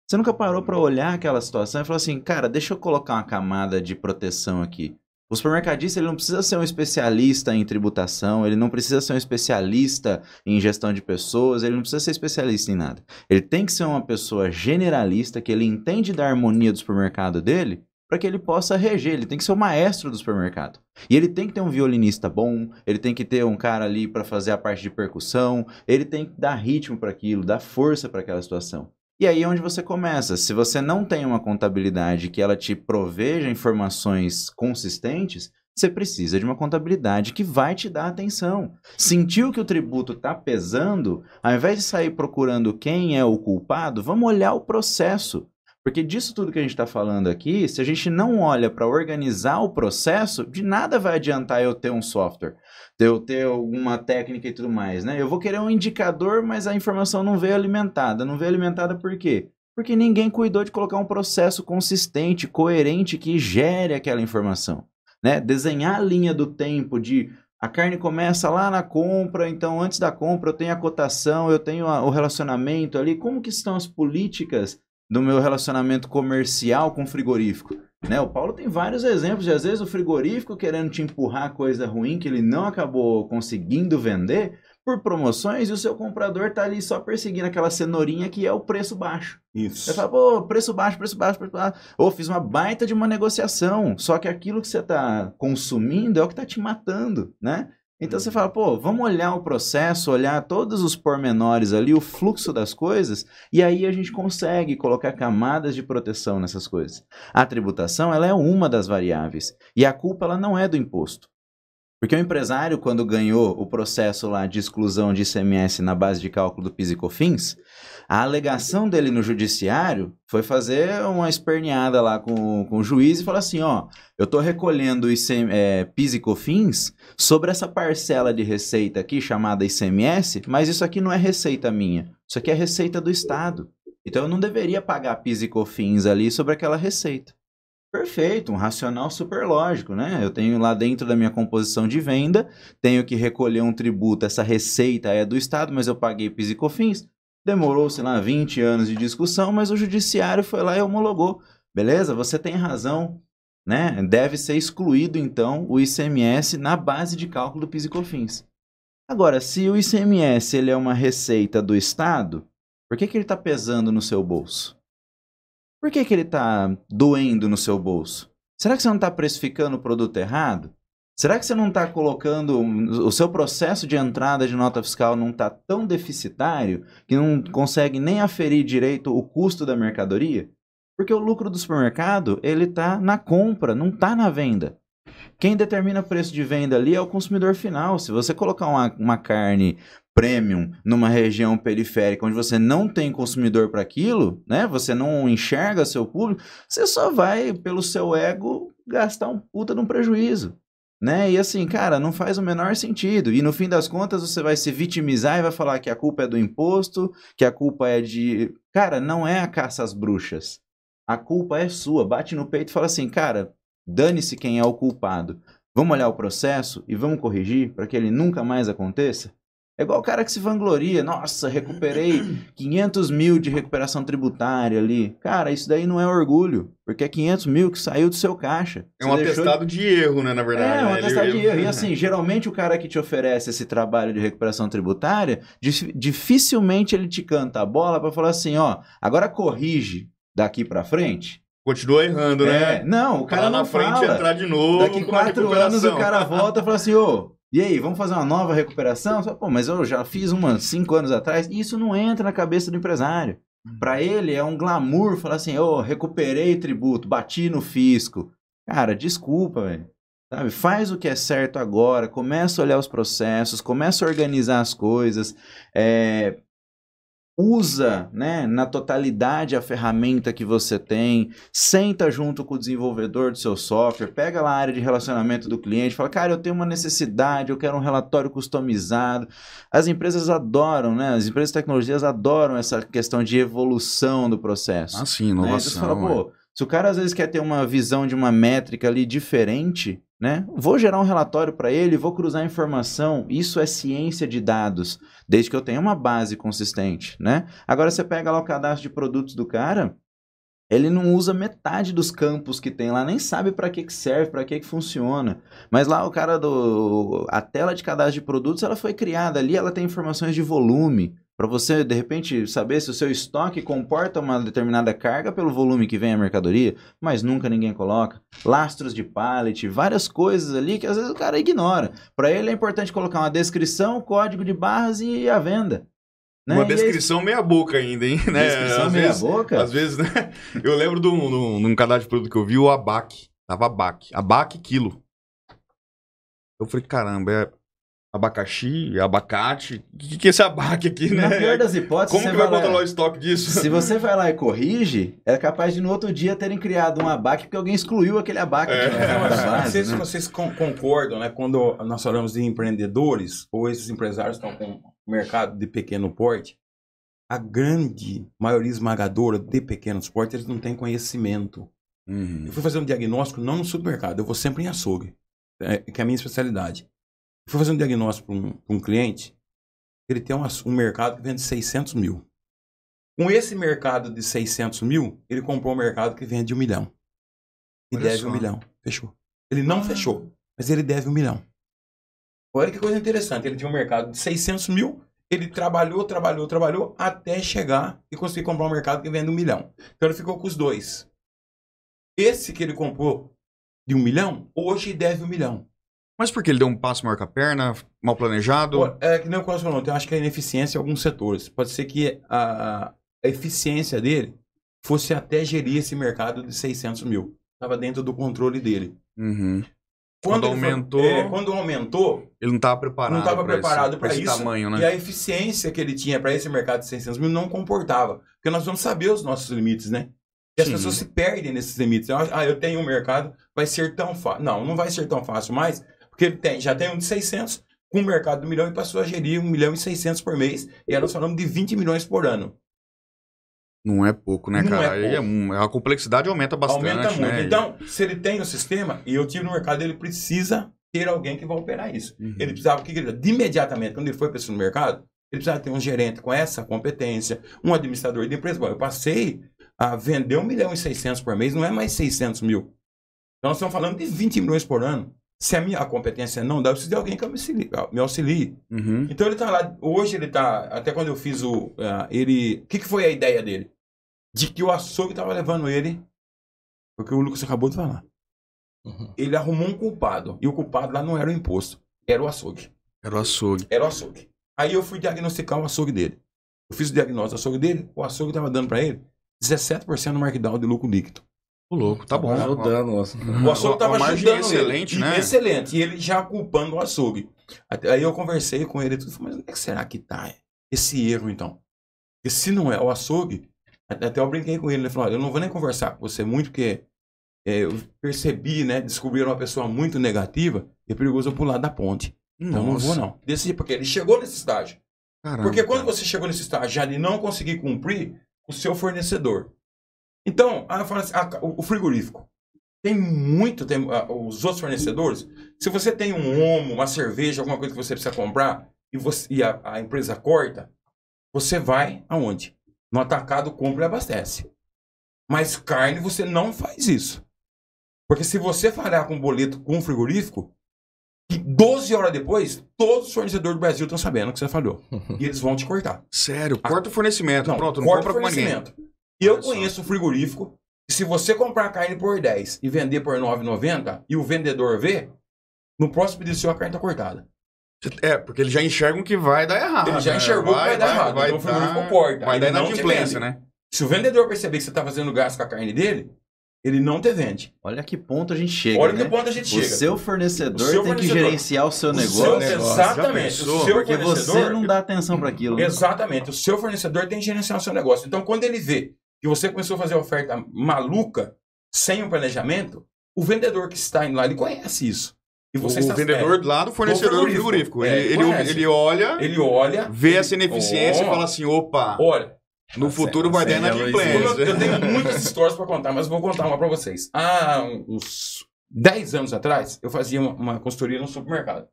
Você nunca parou para olhar aquela situação e falar assim, cara, deixa eu colocar uma camada de proteção aqui. O supermercadista ele não precisa ser um especialista em tributação, ele não precisa ser um especialista em gestão de pessoas, ele não precisa ser especialista em nada. Ele tem que ser uma pessoa generalista, que ele entende da harmonia do supermercado dele, para que ele possa reger, ele tem que ser o maestro do supermercado. E ele tem que ter um violinista bom, ele tem que ter um cara ali para fazer a parte de percussão, ele tem que dar ritmo para aquilo, dar força para aquela situação. E aí é onde você começa. Se você não tem uma contabilidade que ela te proveja informações consistentes, você precisa de uma contabilidade que vai te dar atenção. Sentiu que o tributo está pesando, ao invés de sair procurando quem é o culpado, vamos olhar o processo. Porque disso tudo que a gente está falando aqui, se a gente não olha para organizar o processo, de nada vai adiantar eu ter um software, eu ter alguma técnica e tudo mais, né? Eu vou querer um indicador, mas a informação não veio alimentada. Não veio alimentada por quê? Porque ninguém cuidou de colocar um processo consistente, coerente, que gere aquela informação, né? Desenhar a linha do tempo de... A carne começa lá na compra, então antes da compra eu tenho a cotação, eu tenho o relacionamento ali. Como que estão as políticas do meu relacionamento comercial com o frigorífico? Né? O Paulo tem vários exemplos de, às vezes, o frigorífico querendo te empurrar coisa ruim que ele não acabou conseguindo vender por promoções e o seu comprador tá ali só perseguindo aquela cenourinha que é o preço baixo. Isso. Você fala, preço baixo, preço baixo, preço baixo. Ou fiz uma baita de uma negociação, só que aquilo que você tá consumindo é o que tá te matando, né? Então você fala, vamos olhar o processo, olhar todos os pormenores ali, o fluxo das coisas, e aí a gente consegue colocar camadas de proteção nessas coisas. A tributação, ela é uma das variáveis, e a culpa ela não é do imposto. Porque o empresário, quando ganhou o processo lá de exclusão de ICMS na base de cálculo do PIS e COFINS, a alegação dele no judiciário foi fazer uma esperneada lá com o juiz e falar assim, ó, eu tô recolhendo PIS e COFINS sobre essa parcela de receita aqui chamada ICMS, mas isso aqui não é receita minha, isso aqui é receita do Estado. Então eu não deveria pagar PIS e COFINS ali sobre aquela receita. Perfeito, um racional super lógico, né? Eu tenho lá dentro da minha composição de venda, tenho que recolher um tributo, essa receita é do Estado, mas eu paguei PIS e COFINS. Demorou, sei lá, 20 anos de discussão, mas o judiciário foi lá e homologou. Beleza, você tem razão, né? Deve ser excluído, então, o ICMS na base de cálculo do PIS e COFINS. Agora, se o ICMS ele é uma receita do Estado, por que ele está pesando no seu bolso? Por que ele está doendo no seu bolso? Será que você não está precificando o produto errado? Será que você não está colocando... O seu processo de entrada de nota fiscal não está tão deficitário que não consegue nem aferir direito o custo da mercadoria? Porque o lucro do supermercado, ele está na compra, não está na venda. Quem determina o preço de venda ali é o consumidor final. Se você colocar uma carne premium numa região periférica onde você não tem consumidor para aquilo, né? Você não enxerga seu público, você só vai, pelo seu ego, gastar um puta de um prejuízo. Né? E assim, cara, não faz o menor sentido. E no fim das contas você vai se vitimizar e vai falar que a culpa é do imposto, que a culpa é de... Cara, não é a caça às bruxas. A culpa é sua. Bate no peito e fala assim, cara, dane-se quem é o culpado. Vamos olhar o processo e vamos corrigir para que ele nunca mais aconteça? É igual o cara que se vangloria. Nossa, recuperei 500 mil de recuperação tributária ali. Cara, isso daí não é orgulho, porque é 500 mil que saiu do seu caixa. É um atestado de erro, né, na verdade. É, um atestado de erro. E assim, geralmente o cara que te oferece esse trabalho de recuperação tributária, dificilmente ele te canta a bola para falar assim, ó, agora corrige daqui para frente. Continua errando, né? Não, o cara lá não na frente fala. entrar de novo. Daqui 4 anos o cara volta e fala assim, ô... E aí, vamos fazer uma nova recuperação? Pô, mas eu já fiz uma 5 anos atrás. Isso não entra na cabeça do empresário. Para ele é um glamour falar assim, recuperei tributo, bati no fisco. Cara, desculpa, velho. Sabe? Faz o que é certo agora, começa a olhar os processos, começa a organizar as coisas, usa, né, na totalidade a ferramenta que você tem, senta junto com o desenvolvedor do seu software, pega lá a área de relacionamento do cliente, fala, cara, eu tenho uma necessidade, eu quero um relatório customizado. As empresas adoram, né, as empresas de tecnologias adoram essa questão de evolução do processo. Ah, sim, inovação. Né? Então você fala, pô, se o cara às vezes quer ter uma visão de uma métrica ali diferente, né? Vou gerar um relatório para ele, vou cruzar informação. Isso é ciência de dados, desde que eu tenha uma base consistente, né? Agora você pega lá o cadastro de produtos do cara, ele não usa metade dos campos que tem lá, nem sabe para que serve, para que funciona. Mas lá o cara a tela de cadastro de produtos, ela foi criada ali, ela tem informações de volume, para você, de repente, saber se o seu estoque comporta uma determinada carga pelo volume que vem a mercadoria, mas nunca ninguém coloca. Lastros de pallet, várias coisas ali que às vezes o cara ignora. Para ele é importante colocar uma descrição, código de barras e a venda. Né? Uma descrição meia boca ainda, hein? Né? Descrição meia boca? Às vezes, né? Eu lembro de um cadastro de produto que eu vi, o abac. Tava abac quilo. Eu falei, caramba, é abacaxi, abacate. O que é esse abac aqui, né? Na pior das hipóteses, como que vai controlar o estoque disso? Se você vai lá e corrige, é capaz de no outro dia terem criado um abac porque alguém excluiu aquele abac. Não sei se vocês concordam, né? Quando nós falamos de empreendedores, ou esses empresários estão com mercado de pequeno porte, a grande maioria esmagadora de pequenos portes, eles não têm conhecimento. Uhum. Eu fui fazer um diagnóstico não no supermercado, eu vou sempre em açougue, que é a minha especialidade. Eu fui fazer um diagnóstico para um cliente, ele tem um mercado que vende 600 mil. Com esse mercado de 600 mil, ele comprou um mercado que vende 1 milhão. E Olha deve só. 1 milhão. Fechou. Ele não fechou, mas ele deve 1 milhão. Olha que coisa interessante. Ele tinha um mercado de 600 mil, ele trabalhou até chegar e conseguir comprar um mercado que vende 1 milhão. Então ele ficou com os dois. Esse que ele comprou de 1 milhão, hoje deve 1 milhão. Mas por que ele deu um passo maior com a perna, mal planejado? É que nem o Costa falou, eu acho que é ineficiência em alguns setores. Pode ser que a eficiência dele fosse até gerir esse mercado de 600 mil. Estava dentro do controle dele. Uhum. Quando aumentou... quando aumentou, ele não estava preparado. Não estava preparado para esse isso. Tamanho, né? E a eficiência que ele tinha para esse mercado de 600 mil não comportava. Porque nós vamos saber os nossos limites, né? E as pessoas se perdem nesses limites. Eu tenho um mercado, vai ser tão fácil. Não vai ser tão fácil mais, porque ele já tem um de 600, com um mercado de 1 milhão e passou a gerir 1 milhão e 600 por mês. E aí nós falamos de 20 milhões por ano. Não é pouco, né, Não cara? é pouco. A complexidade aumenta bastante, Aumenta muito. né? Então, se ele tem o sistema, e eu tive no mercado, ele precisa ter alguém que vai operar isso. Uhum. Ele precisava, de imediatamente, quando ele foi para esse mercado, ele precisava ter um gerente com essa competência, um administrador de empresa. Bom, eu passei a vender 1 milhão e 600 por mês, não é mais 600 mil. Então, nós estamos falando de 20 milhões por ano. Se a minha competência não dá, eu preciso de alguém que me auxilie. Uhum. Então, ele está lá, hoje ele está, até quando eu fiz o que foi a ideia dele? De que o açougue estava levando ele, porque o Lucas acabou de falar. Uhum. Ele arrumou um culpado, e o culpado lá não era o imposto, era o açougue. Era o açougue. Era o açougue. Aí eu fui diagnosticar o açougue dele. Eu fiz o diagnóstico do açougue dele, o açougue estava dando para ele 17% no markdown de lucro líquido. O louco, tá bom. Ajudando. O açougue estava margem ajudando excelente, ele. né? Excelente. E ele já culpando o açougue. Aí eu conversei com ele e tudo, mas onde é que será que tá esse erro, então? Porque se não é o açougue, até eu brinquei com ele, ele falou, olha, eu não vou nem conversar com você muito, porque eu percebi, né, descobri uma pessoa muito negativa, e é perigoso eu pular da ponte. Então eu não vou, não. Decidi, porque ele chegou nesse estágio. Caramba, Porque quando você chegou nesse estágio já de não conseguir cumprir o seu fornecedor. Então, eu falo assim, o frigorífico. Tem os outros fornecedores. Se você tem um omo, uma cerveja, alguma coisa que você precisa comprar, e a empresa corta, você vai aonde? No atacado, compra e abastece. Mas carne, você não faz isso. Porque se você falhar com um boleto com um frigorífico, 12 horas depois, todos os fornecedores do Brasil estão sabendo que você falhou. E eles vão te cortar. Sério, corta o fornecimento. Não, Pronto, não corta compra o com ninguém. fornecimento. E eu conheço o frigorífico, que se você comprar carne por 10 e vender por 9,90 e o vendedor vê, no próximo pedido seu a carne está cortada. Porque eles já enxergam que vai dar errado. Ele já né? enxergou que vai dar errado. Então o frigorífico corta. Vai dar Ele não te inadimplência, vende. né? Se o vendedor perceber que você está fazendo gasto com a carne dele, ele não te vende. Olha que ponto a gente chega. Olha né? que ponto a gente chega. O seu fornecedor O seu tem que fornecedor. gerenciar o seu O negócio. seu- exatamente. pensou? O seu Porque fornecedor, você não dá atenção para aquilo. né? Exatamente. O seu fornecedor tem que gerenciar o seu negócio. Então, quando ele vê que você começou a fazer oferta maluca, sem um planejamento, o vendedor que está indo lá, ele conhece isso. E você O vendedor lá do fornecedor do frigorífico. Ele olha, vê essa ineficiência e fala assim, opa, olha, no futuro vai dar inadimplência. eu tenho muitas histórias para contar, mas vou contar uma para vocês. Há uns 10 anos atrás, eu fazia uma consultoria no supermercado.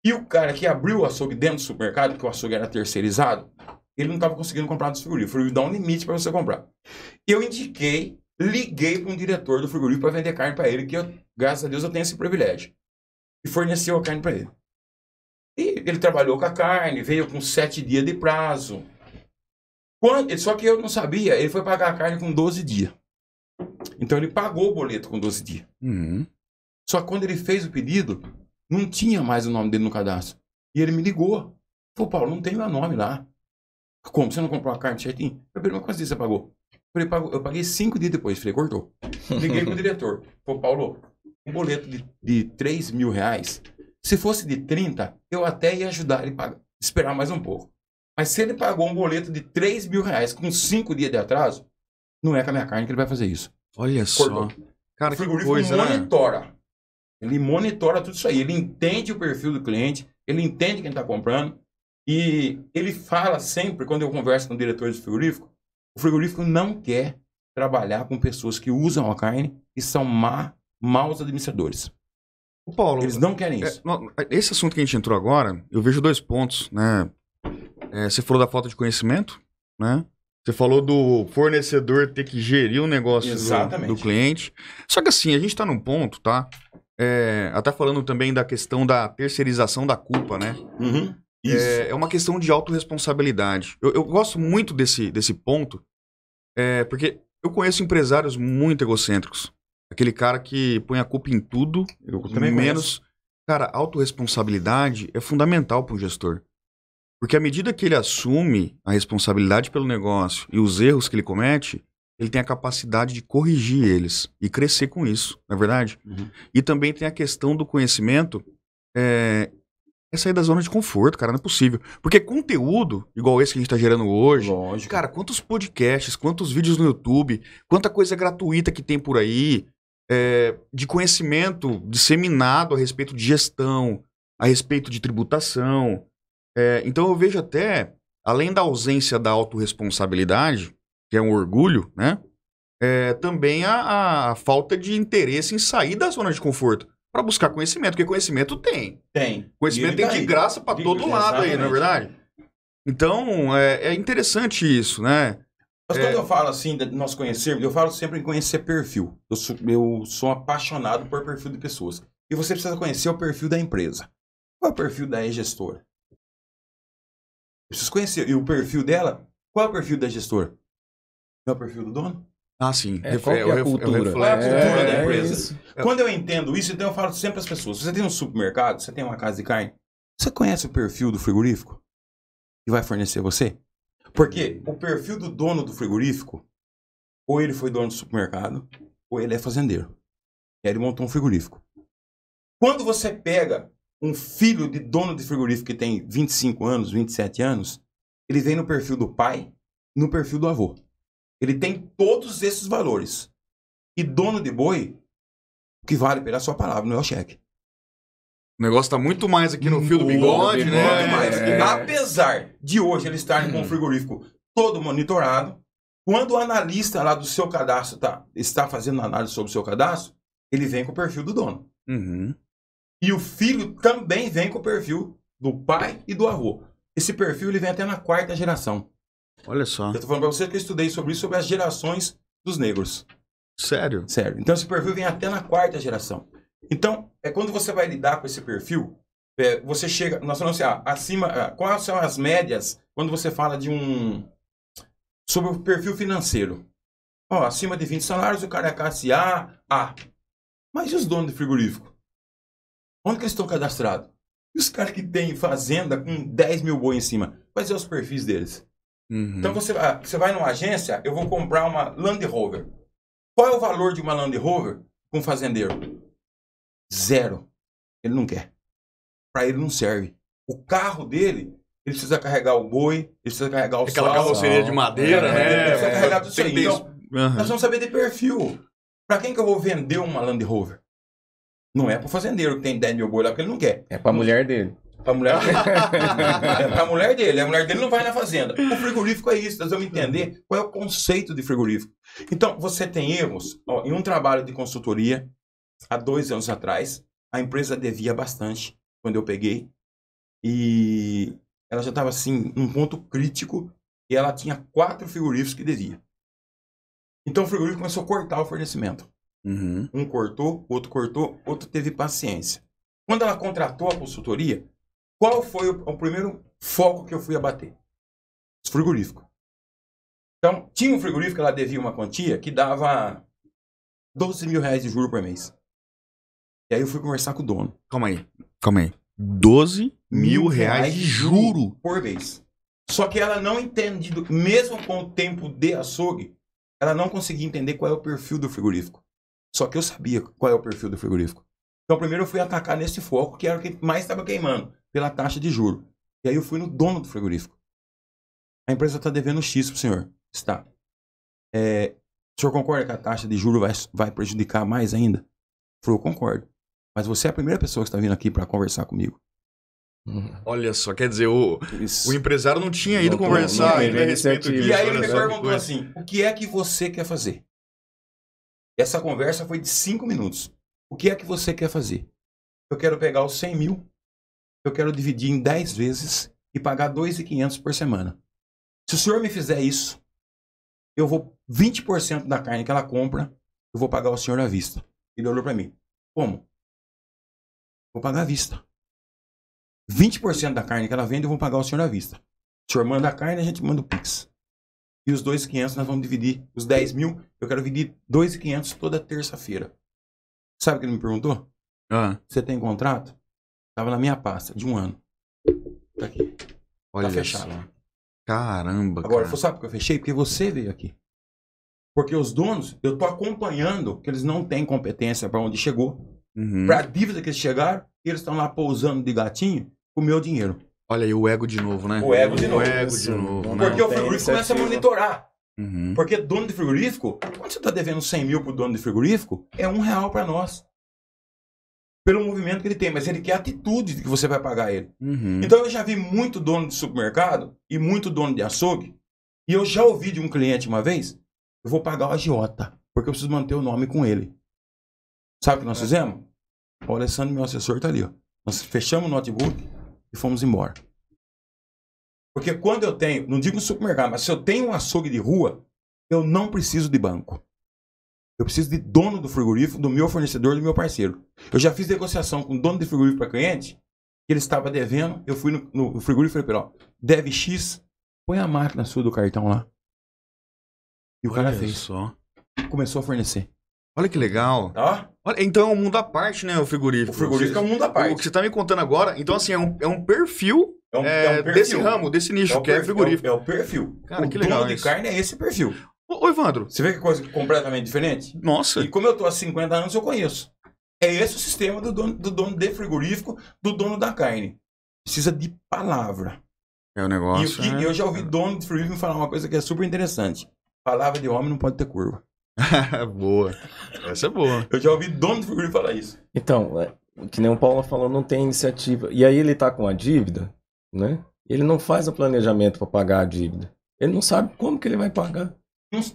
E o cara que abriu o açougue dentro do supermercado, porque o açougue era terceirizado, ele não estava conseguindo comprar dos frigoríficos. O frigorífico dá um limite para você comprar. Eu liguei para um diretor do frigorífico para vender carne para ele, que graças a Deus eu tenho esse privilégio. E forneceu a carne para ele. E ele trabalhou com a carne, veio com 7 dias de prazo. Só que eu não sabia, ele foi pagar a carne com 12 dias. Então ele pagou o boleto com 12 dias. Uhum. Só que quando ele fez o pedido, não tinha mais o nome dele no cadastro. E ele me ligou. Falou, Paulo, não tem meu nome lá. Como? Você não comprou a carne certinho? Eu falei, mas quantos dias você pagou? Eu paguei 5 dias depois. Falei, cortou. Liguei pro diretor. Falei, Paulo, um boleto de 3 mil reais, se fosse de 30, eu até ia ajudar ele a esperar mais um pouco. Mas se ele pagou um boleto de 3 mil reais com 5 dias de atraso, não é com a minha carne que ele vai fazer isso. Olha só. Cortou. Cara, O que frigorífico coisa, né? monitora. Ele monitora tudo isso aí. Ele entende o perfil do cliente, ele entende quem está comprando. E ele fala sempre, quando eu converso com o diretor do frigorífico, o frigorífico não quer trabalhar com pessoas que usam a carne e são maus administradores. Ô, Paulo, Eles não querem isso. esse assunto que a gente entrou agora, eu vejo 2 pontos, né? Você falou da falta de conhecimento, né? Você falou do fornecedor ter que gerir o negócio do cliente. Só que assim, a gente tá num ponto, tá? Até falando também da questão da terceirização da culpa, né? Uhum. Isso. É uma questão de autorresponsabilidade. Eu gosto muito desse ponto, porque eu conheço empresários muito egocêntricos. Aquele cara que põe a culpa em tudo, também menos... Cara, autorresponsabilidade é fundamental para um gestor. Porque à medida que ele assume a responsabilidade pelo negócio e os erros que ele comete, ele tem a capacidade de corrigir eles e crescer com isso, não é verdade? Uhum. E também tem a questão do conhecimento, é sair da zona de conforto, cara, não é possível. Porque conteúdo, igual esse que a gente tá gerando hoje, Lógico. cara, quantos podcasts, quantos vídeos no YouTube, quanta coisa gratuita que tem por aí, de conhecimento disseminado a respeito de gestão, a respeito de tributação. Então eu vejo até, além da ausência da autorresponsabilidade, que é um orgulho, né? Também a falta de interesse em sair da zona de conforto para buscar conhecimento, porque conhecimento tem. Tem. Conhecimento tem de graça para todo lado aí, não é verdade? Então, é interessante isso, né? Mas quando eu falo assim, de nós conhecermos, eu falo sempre em conhecer perfil. Eu sou apaixonado por perfil de pessoas. E você precisa conhecer o perfil da empresa. Qual é o perfil da gestora? Eu preciso conhecer. E o perfil dela? Qual é o perfil da gestora? É o perfil do dono? Ah, sim. Qual que é a cultura? Qual é a cultura da É empresa? isso. Quando eu entendo isso, então eu falo sempre às pessoas. Você tem um supermercado, você tem uma casa de carne, você conhece o perfil do frigorífico que vai fornecer você? Porque o perfil do dono do frigorífico, ou ele foi dono do supermercado, ou ele é fazendeiro. E aí ele montou um frigorífico. Quando você pega um filho de dono de frigorífico que tem 25 anos, 27 anos, ele vem no perfil do pai, no perfil do avô. Ele tem todos esses valores. E dono de boi, o que vale pela sua palavra, não é o cheque. O negócio tá muito mais aqui no fio do bigode, né? Muito mais. Apesar de hoje eles estarem com o frigorífico todo monitorado, quando o analista lá do seu cadastro está fazendo análise sobre o seu cadastro, ele vem com o perfil do dono. Uhum. E o filho também vem com o perfil do pai e do avô. Esse perfil ele vem até na 4ª geração. Olha só. Eu tô falando pra você que eu estudei sobre isso, sobre as gerações dos negros. Sério? Sério. Então esse perfil vem até na 4ª geração. Então, quando você vai lidar com esse perfil, você chega... Nós falamos assim, acima... quais são as médias quando você fala de sobre o perfil financeiro? Acima de 20 salários, o cara é classe A. Mas e os donos de frigorífico? Onde que eles estão cadastrados? E os caras que têm fazenda com 10 mil boi em cima? Quais são os perfis deles? Uhum. Então você vai numa agência, eu vou comprar uma Land Rover. Qual é o valor de uma Land Rover com um fazendeiro? 0. Ele não quer. Para ele não serve. O carro dele, ele precisa carregar o boi, ele precisa carregar o Aquela sal. carroceria de madeira, né? Ele precisa carregar tudo isso aí. Então, Uhum. nós vamos saber de perfil. Para quem que eu vou vender uma Land Rover? Não é para o fazendeiro que tem 10 mil boi lá, porque ele não quer. É pra mulher dele. Pra mulher dele. É pra mulher dele. A mulher dele não vai na fazenda. O frigorífico é isso. Nós vamos entender qual é o conceito de frigorífico. Então, você tem erros. Em um trabalho de consultoria, há 2 anos atrás, a empresa devia bastante, quando eu peguei. E ela já estava, assim, num ponto crítico. E ela tinha 4 frigoríficos que devia. Então, o frigorífico começou a cortar o fornecimento. Uhum. Um cortou, outro teve paciência. Quando ela contratou a consultoria, qual foi o primeiro foco que eu fui abater? Os frigoríficos. Então, tinha um frigorífico que ela devia uma quantia que dava 12 mil reais de juro por mês. E aí eu fui conversar com o dono. Calma aí. 12 mil reais de juro por mês. Só que ela não entende, mesmo com o tempo de açougue, ela não conseguia entender qual é o perfil do frigorífico. Só que eu sabia qual é o perfil do frigorífico. Então, primeiro eu fui atacar nesse foco, que era o que mais estava queimando, pela taxa de juros. E aí eu fui no dono do frigorífico. A empresa está devendo X para o senhor. Está. O senhor concorda que a taxa de juros vai prejudicar mais ainda? Ele falou, eu concordo. Mas você é a primeira pessoa que está vindo aqui para conversar comigo. Olha só, quer dizer, o empresário não tinha ido conversar ainda a respeito disso. E aí ele me perguntou assim, o que é que você quer fazer? Essa conversa foi de 5 minutos. O que é que você quer fazer? Eu quero pegar os 100 mil, eu quero dividir em 10 vezes e pagar 2.500 por semana. Se o senhor me fizer isso, eu vou 20% da carne que ela compra, eu vou pagar o senhor à vista. Ele olhou para mim. Como? Vou pagar à vista. 20% da carne que ela vende, eu vou pagar o senhor à vista. O senhor manda a carne, a gente manda o Pix. E os 2.500 nós vamos dividir. Os 10 mil, eu quero dividir 2.500 toda terça-feira. Sabe o que ele me perguntou? Você tem contrato? Tava na minha pasta, de 1 ano. Tá aqui. Olha tá fechado. Só. Caramba, Agora, cara. sabe por que eu fechei? Porque você veio aqui. Porque os donos, eu tô acompanhando que eles não têm competência para onde chegou. Para a dívida que eles chegaram, eles estão lá pousando de gatinho com o meu dinheiro. Olha aí o ego de novo, né? O ego de novo. O ego de novo, né? Porque o frigorífico começa a monitorar. Uhum. Porque dono de frigorífico, quando você está devendo 100 mil pro dono de frigorífico, é R$1 para nós. Pelo movimento que ele tem, mas ele quer a atitude de que você vai pagar ele. Uhum. Então eu já vi muito dono de supermercado e muito dono de açougue, e eu já ouvi de um cliente uma vez, eu vou pagar o agiota, porque eu preciso manter o nome com ele. Sabe o que nós fizemos? O Alessandro, meu assessor, tá ali, ó. Nós fechamos o notebook e fomos embora. Porque quando eu tenho, não digo supermercado, mas se eu tenho um açougue de rua, eu não preciso de banco. Eu preciso de dono do frigorífico, do meu fornecedor, do meu parceiro. Eu já fiz negociação com o dono de frigorífico para cliente, que ele estava devendo, eu fui no frigorífico e falei, ó, deve X, põe a máquina sua do cartão lá. E o cara Olha fez. só. Começou a fornecer. Olha que legal. Tá? Olha, então é um mundo à parte, né, o frigorífico. O frigorífico é um mundo à parte. O que você tá me contando agora, então assim, é um perfil, É um perfil. desse ramo, desse nicho, que é frigorífico. É o perfil. Cara, o que legal dono de isso. carne é esse perfil. Ô, Evandro, Você vê que coisa completamente diferente? nossa, E como eu tô há 50 anos, eu conheço. É esse o sistema do dono de frigorífico, do dono da carne. Precisa de palavra. é o E negócio. eu já ouvi dono de frigorífico me falar uma coisa que é super interessante. Palavra de homem não pode ter curva. Boa. Essa é boa. Eu já ouvi dono de frigorífico falar isso. Então, que nem o Paulo falou, não tem iniciativa. E aí ele tá com a dívida, né? Ele não faz o planejamento para pagar a dívida. Ele não sabe como que ele vai pagar.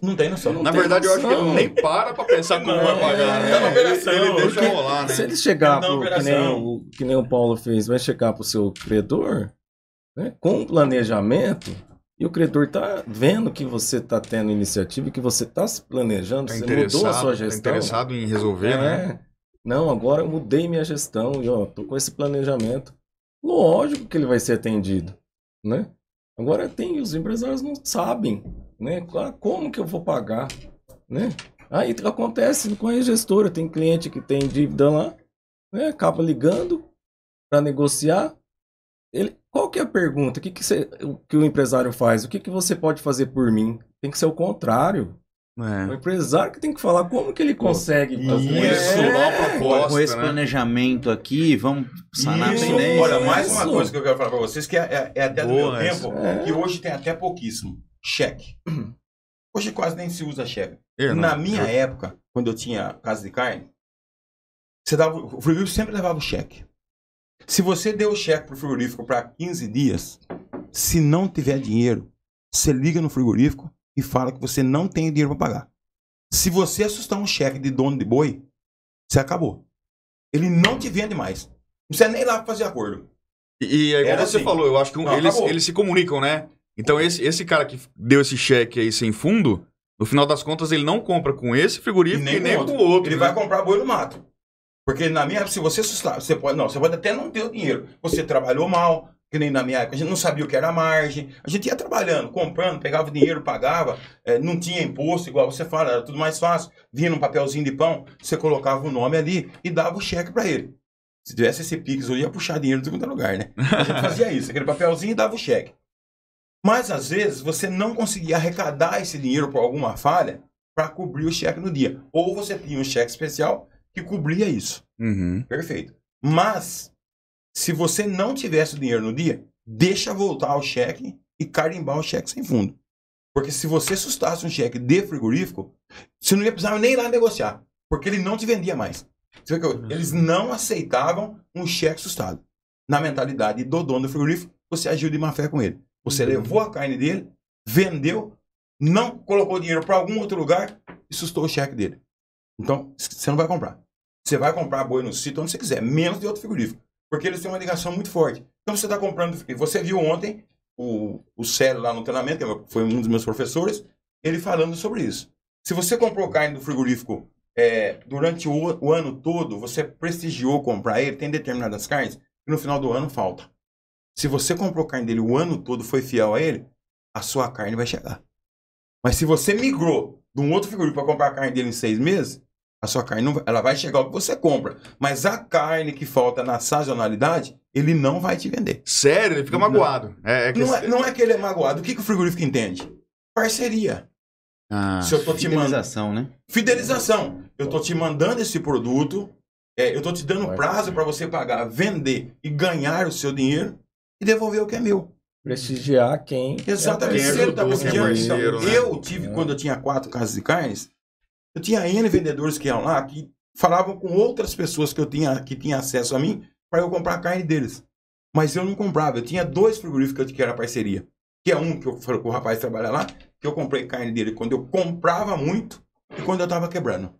Não tem noção. Na verdade, eu acho que ele nem para pra pensar como vai pagar, né? tá na operação, Ele deixa porque rolar, né? Se ele chegar, Ele dá uma que nem o Paulo fez, vai chegar pro seu credor, né, com um planejamento, e o credor tá vendo que você tá tendo iniciativa, que você tá se planejando, Tá você mudou a sua tá gestão. interessado em resolver, né? Não, agora eu mudei minha gestão e ó, tô com esse planejamento. Lógico que ele vai ser atendido, né? Agora os empresários não sabem, né? Como que eu vou pagar, né? Aí acontece com a gestora, tem cliente que tem dívida lá, né? Acaba ligando para negociar. Qual que é a pergunta? O que o empresário faz? O que você pode fazer por mim? Tem que ser o contrário. O empresário que tem que falar como que ele consegue fazer Com esse né? planejamento aqui, vamos sanar a Isso. tendência. Olha, mais uma coisa que eu quero falar para vocês, que é até do meu Boa essa. tempo, que hoje tem até pouquíssimo. Cheque. Hoje quase nem se usa cheque. Eu não. Na minha época, quando eu tinha casa de carne, o frigorífico sempre levava o cheque. Se você deu o cheque pro frigorífico para 15 dias, se não tiver dinheiro, você liga no frigorífico e fala que você não tem dinheiro para pagar. Se você assustar um cheque de dono de boi, você acabou. Ele não te vende mais. Não precisa nem ir lá fazer acordo. E aí, como Era você assim. falou, eu acho que Não, eles acabou. se comunicam, né? Então, esse cara que deu esse cheque aí sem fundo, no final das contas, ele não compra com esse frigorífico e nem com o outro. Ele né? vai comprar boi no mato. Porque na minha época, se você assustar, você pode até não ter o dinheiro. Você trabalhou mal, que nem na minha época, a gente não sabia o que era margem. A gente ia trabalhando, comprando, pegava o dinheiro, pagava, não tinha imposto, igual você fala, era tudo mais fácil. Vinha num papelzinho de pão, você colocava o nome ali e dava o cheque para ele. Se tivesse esse Pix, eu ia puxar dinheiro de todo lugar, né? A gente fazia isso, aquele papelzinho e dava o cheque. Mas às vezes você não conseguia arrecadar esse dinheiro por alguma falha para cobrir o cheque no dia. Ou você tinha um cheque especial que cobria isso. Uhum. Perfeito. Mas, se você não tivesse o dinheiro no dia, deixa voltar o cheque e carimbar o cheque sem fundo. Porque se você sustasse um cheque de frigorífico, você não ia precisar nem ir lá negociar. Porque ele não te vendia mais. Você vê que eles não aceitavam um cheque sustado. Na mentalidade do dono do frigorífico, você agiu de má fé com ele. Você levou a carne dele, vendeu, não colocou dinheiro para algum outro lugar e sustou o cheque dele. Então, você não vai comprar. Você vai comprar boi no sítio onde você quiser, menos de outro frigorífico. Porque eles têm uma ligação muito forte. Então, você está comprando... Você viu ontem o Célio lá no treinamento, que foi um dos meus professores, ele falando sobre isso. Se você comprou carne do frigorífico durante o ano todo, você prestigiou comprar ele, tem determinadas carnes, e no final do ano falta. Se você comprou carne dele o ano todo, foi fiel a ele, a sua carne vai chegar. Mas se você migrou de um outro frigorífico para comprar a carne dele em 6 meses, a sua carne ela vai chegar ao que você compra. Mas a carne que falta na sazonalidade, ele não vai te vender. Sério? Ele fica magoado. Não é que ele é magoado. O que o frigorífico entende? Parceria. Se eu tô te mandando... Fidelização, né? Fidelização. Eu tô te mandando esse produto, eu tô te dando prazo para você pagar, vender e ganhar o seu dinheiro e devolver o que é meu. Prestigiar quem... Exatamente. Quem Se ele tá ajudou, quem é prestigiando, parceiro, então, né? eu tive, quando eu tinha 4 casas de carnes, eu tinha N vendedores que iam lá, que falavam com outras pessoas que tinha acesso a mim, para eu comprar a carne deles. Mas eu não comprava. Eu tinha 2 frigoríficos que era parceria. Que é um que eu falei com o rapaz trabalha lá, que eu comprei carne dele quando eu comprava muito e quando eu tava quebrando.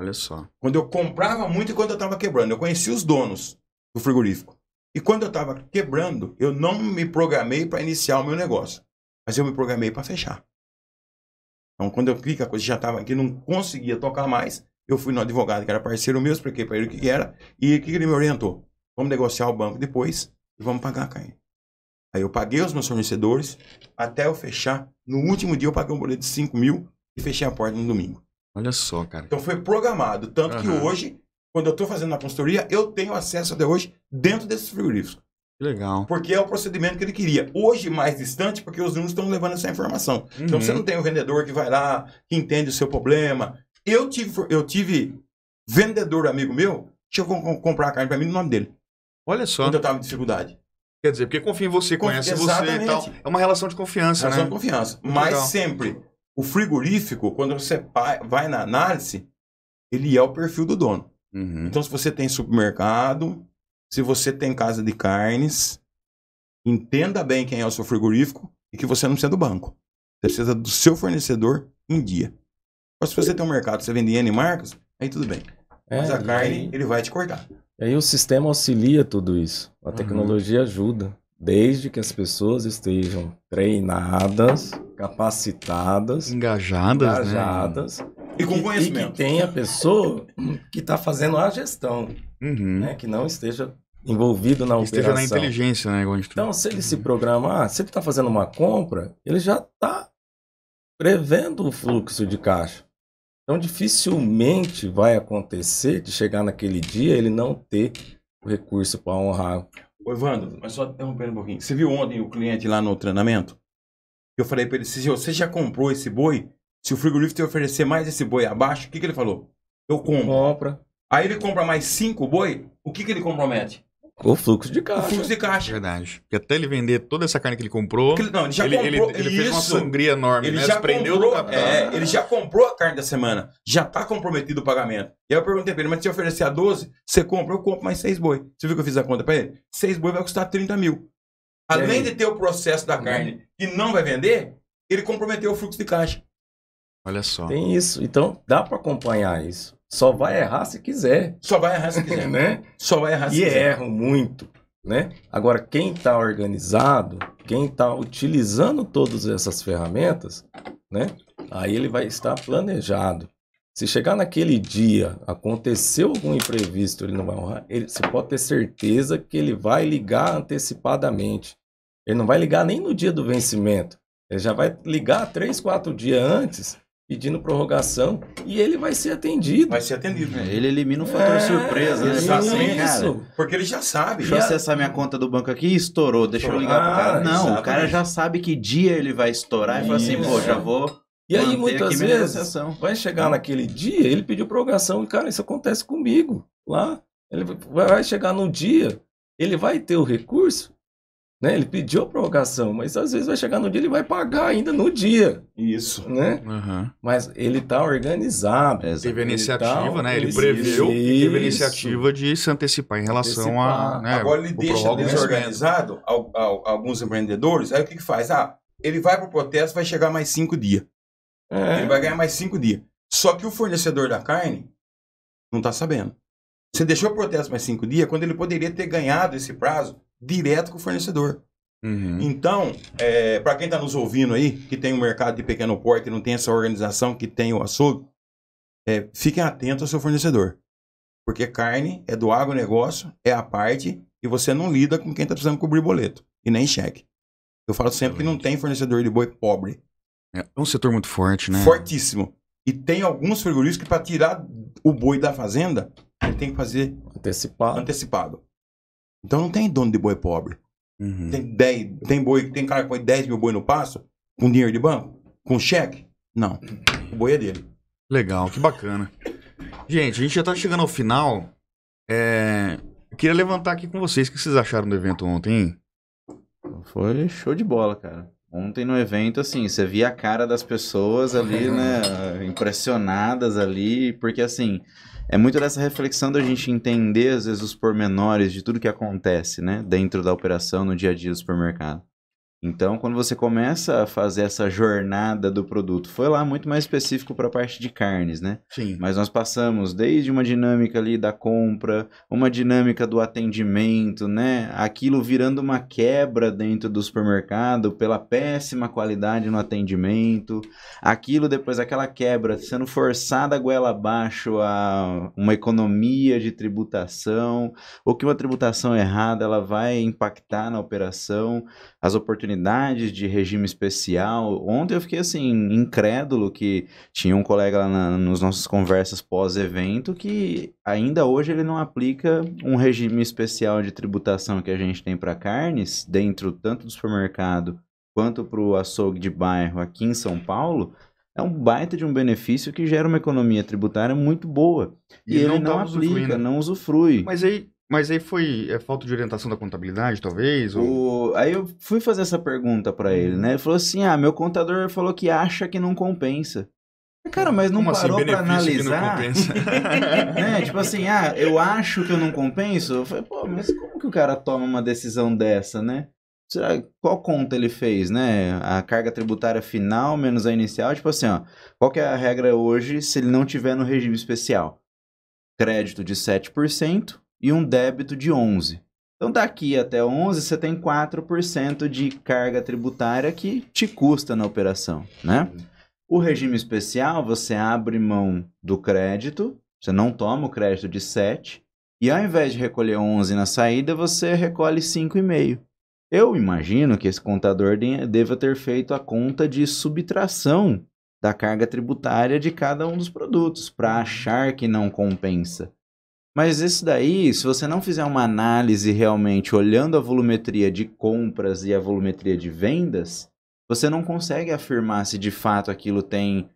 Olha só. Quando eu comprava muito e quando eu tava quebrando. Eu conheci os donos do frigorífico. E quando eu tava quebrando, eu não me programei para iniciar o meu negócio. Mas eu me programei para fechar. Então, quando eu vi que a coisa já estava aqui, não conseguia tocar mais, eu fui no advogado, que era parceiro meu, expliquei para ele o que era, e o que ele me orientou? Vamos negociar o banco depois e vamos pagar a carne. Aí eu paguei os meus fornecedores até eu fechar. No último dia eu paguei um boleto de 5 mil e fechei a porta no domingo. Olha só, cara. Então foi programado. Tanto que hoje, quando eu estou fazendo a consultoria, eu tenho acesso até hoje dentro desses frigoríficos. Que legal. Porque é o procedimento que ele queria. Hoje, mais distante, porque os números estão levando essa informação. Então você não tem o vendedor que vai lá, que entende o seu problema. Eu tive vendedor amigo meu que chegou a comprar a carne para mim no nome dele. Olha só. Quando eu estava em dificuldade. Quer dizer, porque confia em você, conhece você e tal. É uma relação de confiança, Relação né? de confiança. Muito Mas legal. sempre, o frigorífico, quando você vai na análise, ele é o perfil do dono. Então, se você tem supermercado, se você tem casa de carnes, entenda bem quem é o seu frigorífico e que você não precisa do banco. Você precisa do seu fornecedor em dia. Mas se você tem um mercado, você vende N marcas, aí tudo bem. Mas a carne, ele vai te cortar. E aí o sistema auxilia tudo isso. A tecnologia ajuda. Desde que as pessoas estejam treinadas, capacitadas, engajadas. Né? E com conhecimento. E que tenha a pessoa que está fazendo a gestão. Né? Que não esteja envolvido na operação. Esteja na inteligência, né? Então, se ele se programar, se ele está fazendo uma compra, ele já está prevendo o fluxo de caixa. Então, dificilmente vai acontecer de chegar naquele dia ele não ter o recurso para honrar. Ô, Evandro, mas só interrompendo um pouquinho. Você viu ontem o cliente lá no treinamento? Eu falei para ele, se você já comprou esse boi, se o frigorífico te oferecer mais esse boi abaixo, o que ele falou? Eu compro. Compra. Aí ele compra mais 5 boi, o que ele compromete? O fluxo de caixa. O fluxo de caixa. Verdade. Porque até ele vender toda essa carne que ele comprou, ele já comprou. Ele fez uma sangria enorme, ele né? já Prendeu comprou, do capital. ele já comprou a carne da semana. Já está comprometido o pagamento. E aí eu perguntei para ele, mas se eu oferecer a 12, você compra? Eu compro mais 6 boi. Você viu que eu fiz a conta para ele? 6 boi vai custar 30 mil. Além de ter o processo da carne que não vai vender, ele comprometeu o fluxo de caixa. Olha só. Tem isso. Então, dá para acompanhar isso. Só vai errar se quiser. Só vai errar se quiser. Né? Só vai errar se quiser. quiser. E erram muito. Né? Agora, quem está organizado, quem está utilizando todas essas ferramentas, né? Aí ele vai estar planejado. Se chegar naquele dia, aconteceu algum imprevisto, ele não vai honrar, você pode ter certeza que ele vai ligar antecipadamente. Ele não vai ligar nem no dia do vencimento. Ele já vai ligar 3, 4 dias antes, pedindo prorrogação, e ele vai ser atendido. Vai ser atendido. Ele elimina o fator surpresa, né? Exatamente. Cara, porque ele já sabe. Deixa eu acessar minha conta do banco aqui e estourou. Deixa eu ligar pro cara. Não, exatamente. o cara já sabe que dia ele vai estourar e fala assim, pô, já vou. E aí, muitas vezes, negociação. vai chegar naquele dia, ele pediu prorrogação, e cara, isso acontece comigo lá. Ele vai chegar no dia, ele vai ter o recurso, né? Ele pediu a prorrogação, mas às vezes vai chegar no dia, ele vai pagar ainda no dia. Isso. Né? Mas ele está organizado. Teve a iniciativa, né? Ele preveu e teve a iniciativa de se antecipar em relação a... Né, agora ele deixa desorganizado alguns empreendedores, aí o que faz? Ele vai para o protesto, vai chegar mais 5 dias. Ele vai ganhar mais 5 dias. Só que o fornecedor da carne não está sabendo. Você deixou o protesto mais 5 dias, quando ele poderia ter ganhado esse prazo direto com o fornecedor. Então, para quem está nos ouvindo aí, que tem um mercado de pequeno porte e não tem essa organização que tem o açougue, fiquem atentos ao seu fornecedor. Porque carne é do agronegócio, é a parte, e você não lida com quem está precisando cobrir boleto, e nem cheque. Eu falo sempre que não tem fornecedor de boi pobre. É um setor muito forte, né? Fortíssimo. E tem alguns frigoríficos que para tirar o boi da fazenda, ele tem que fazer antecipado. Então não tem dono de boi pobre. Tem cara que põe 10 mil boi no pasto, com dinheiro de banco, com cheque. Não. O boi é dele. Legal, que bacana. Gente, a gente já tá chegando ao final. Eu queria levantar aqui com vocês. O que vocês acharam do evento ontem, hein? Foi show de bola, cara. Ontem no evento, assim, você via a cara das pessoas ali, né, impressionadas ali, porque, assim, é muito dessa reflexão da gente entender, às vezes, os pormenores de tudo que acontece, né, dentro da operação, no dia a dia do supermercado. Então, quando você começa a fazer essa jornada do produto, foi lá muito mais específico para a parte de carnes, né? Sim. Mas nós passamos desde uma dinâmica ali da compra, uma dinâmica do atendimento, né? Aquilo virando uma quebra dentro do supermercado pela péssima qualidade no atendimento. Aquilo depois, aquela quebra sendo forçada a goela abaixo a uma economia de tributação, ou que uma tributação errada ela vai impactar na operação. As oportunidades de regime especial. Ontem eu fiquei assim, incrédulo que tinha um colega lá nos nossas conversas pós-evento que ainda hoje ele não aplica um regime especial de tributação que a gente tem para carnes, dentro tanto do supermercado quanto para o açougue de bairro aqui em São Paulo. É um baita de um benefício que gera uma economia tributária muito boa. E ele não aplica, não usufrui. Mas aí foi falta de orientação da contabilidade, talvez? Aí eu fui fazer essa pergunta pra ele, né? Ele falou assim, meu contador falou que acha que não compensa. Cara, mas não parou pra analisar? Que não compensa? Né? Tipo assim, eu acho que eu não compenso? Eu falei, pô, mas como que o cara toma uma decisão dessa, né? Qual conta ele fez, né? A carga tributária final menos a inicial, tipo assim, qual que é a regra hoje se ele não tiver no regime especial? Crédito de 7%. E um débito de 11%. Então, daqui até 11%, você tem 4% de carga tributária que te custa na operação, né? O regime especial, você abre mão do crédito, você não toma o crédito de 7%, e ao invés de recolher 11% na saída, você recolhe 5,5%. Eu imagino que esse contador deva ter feito a conta de subtração da carga tributária de cada um dos produtos, para achar que não compensa. Mas isso daí, se você não fizer uma análise realmente olhando a volumetria de compras e a volumetria de vendas, você não consegue afirmar se de fato aquilo tem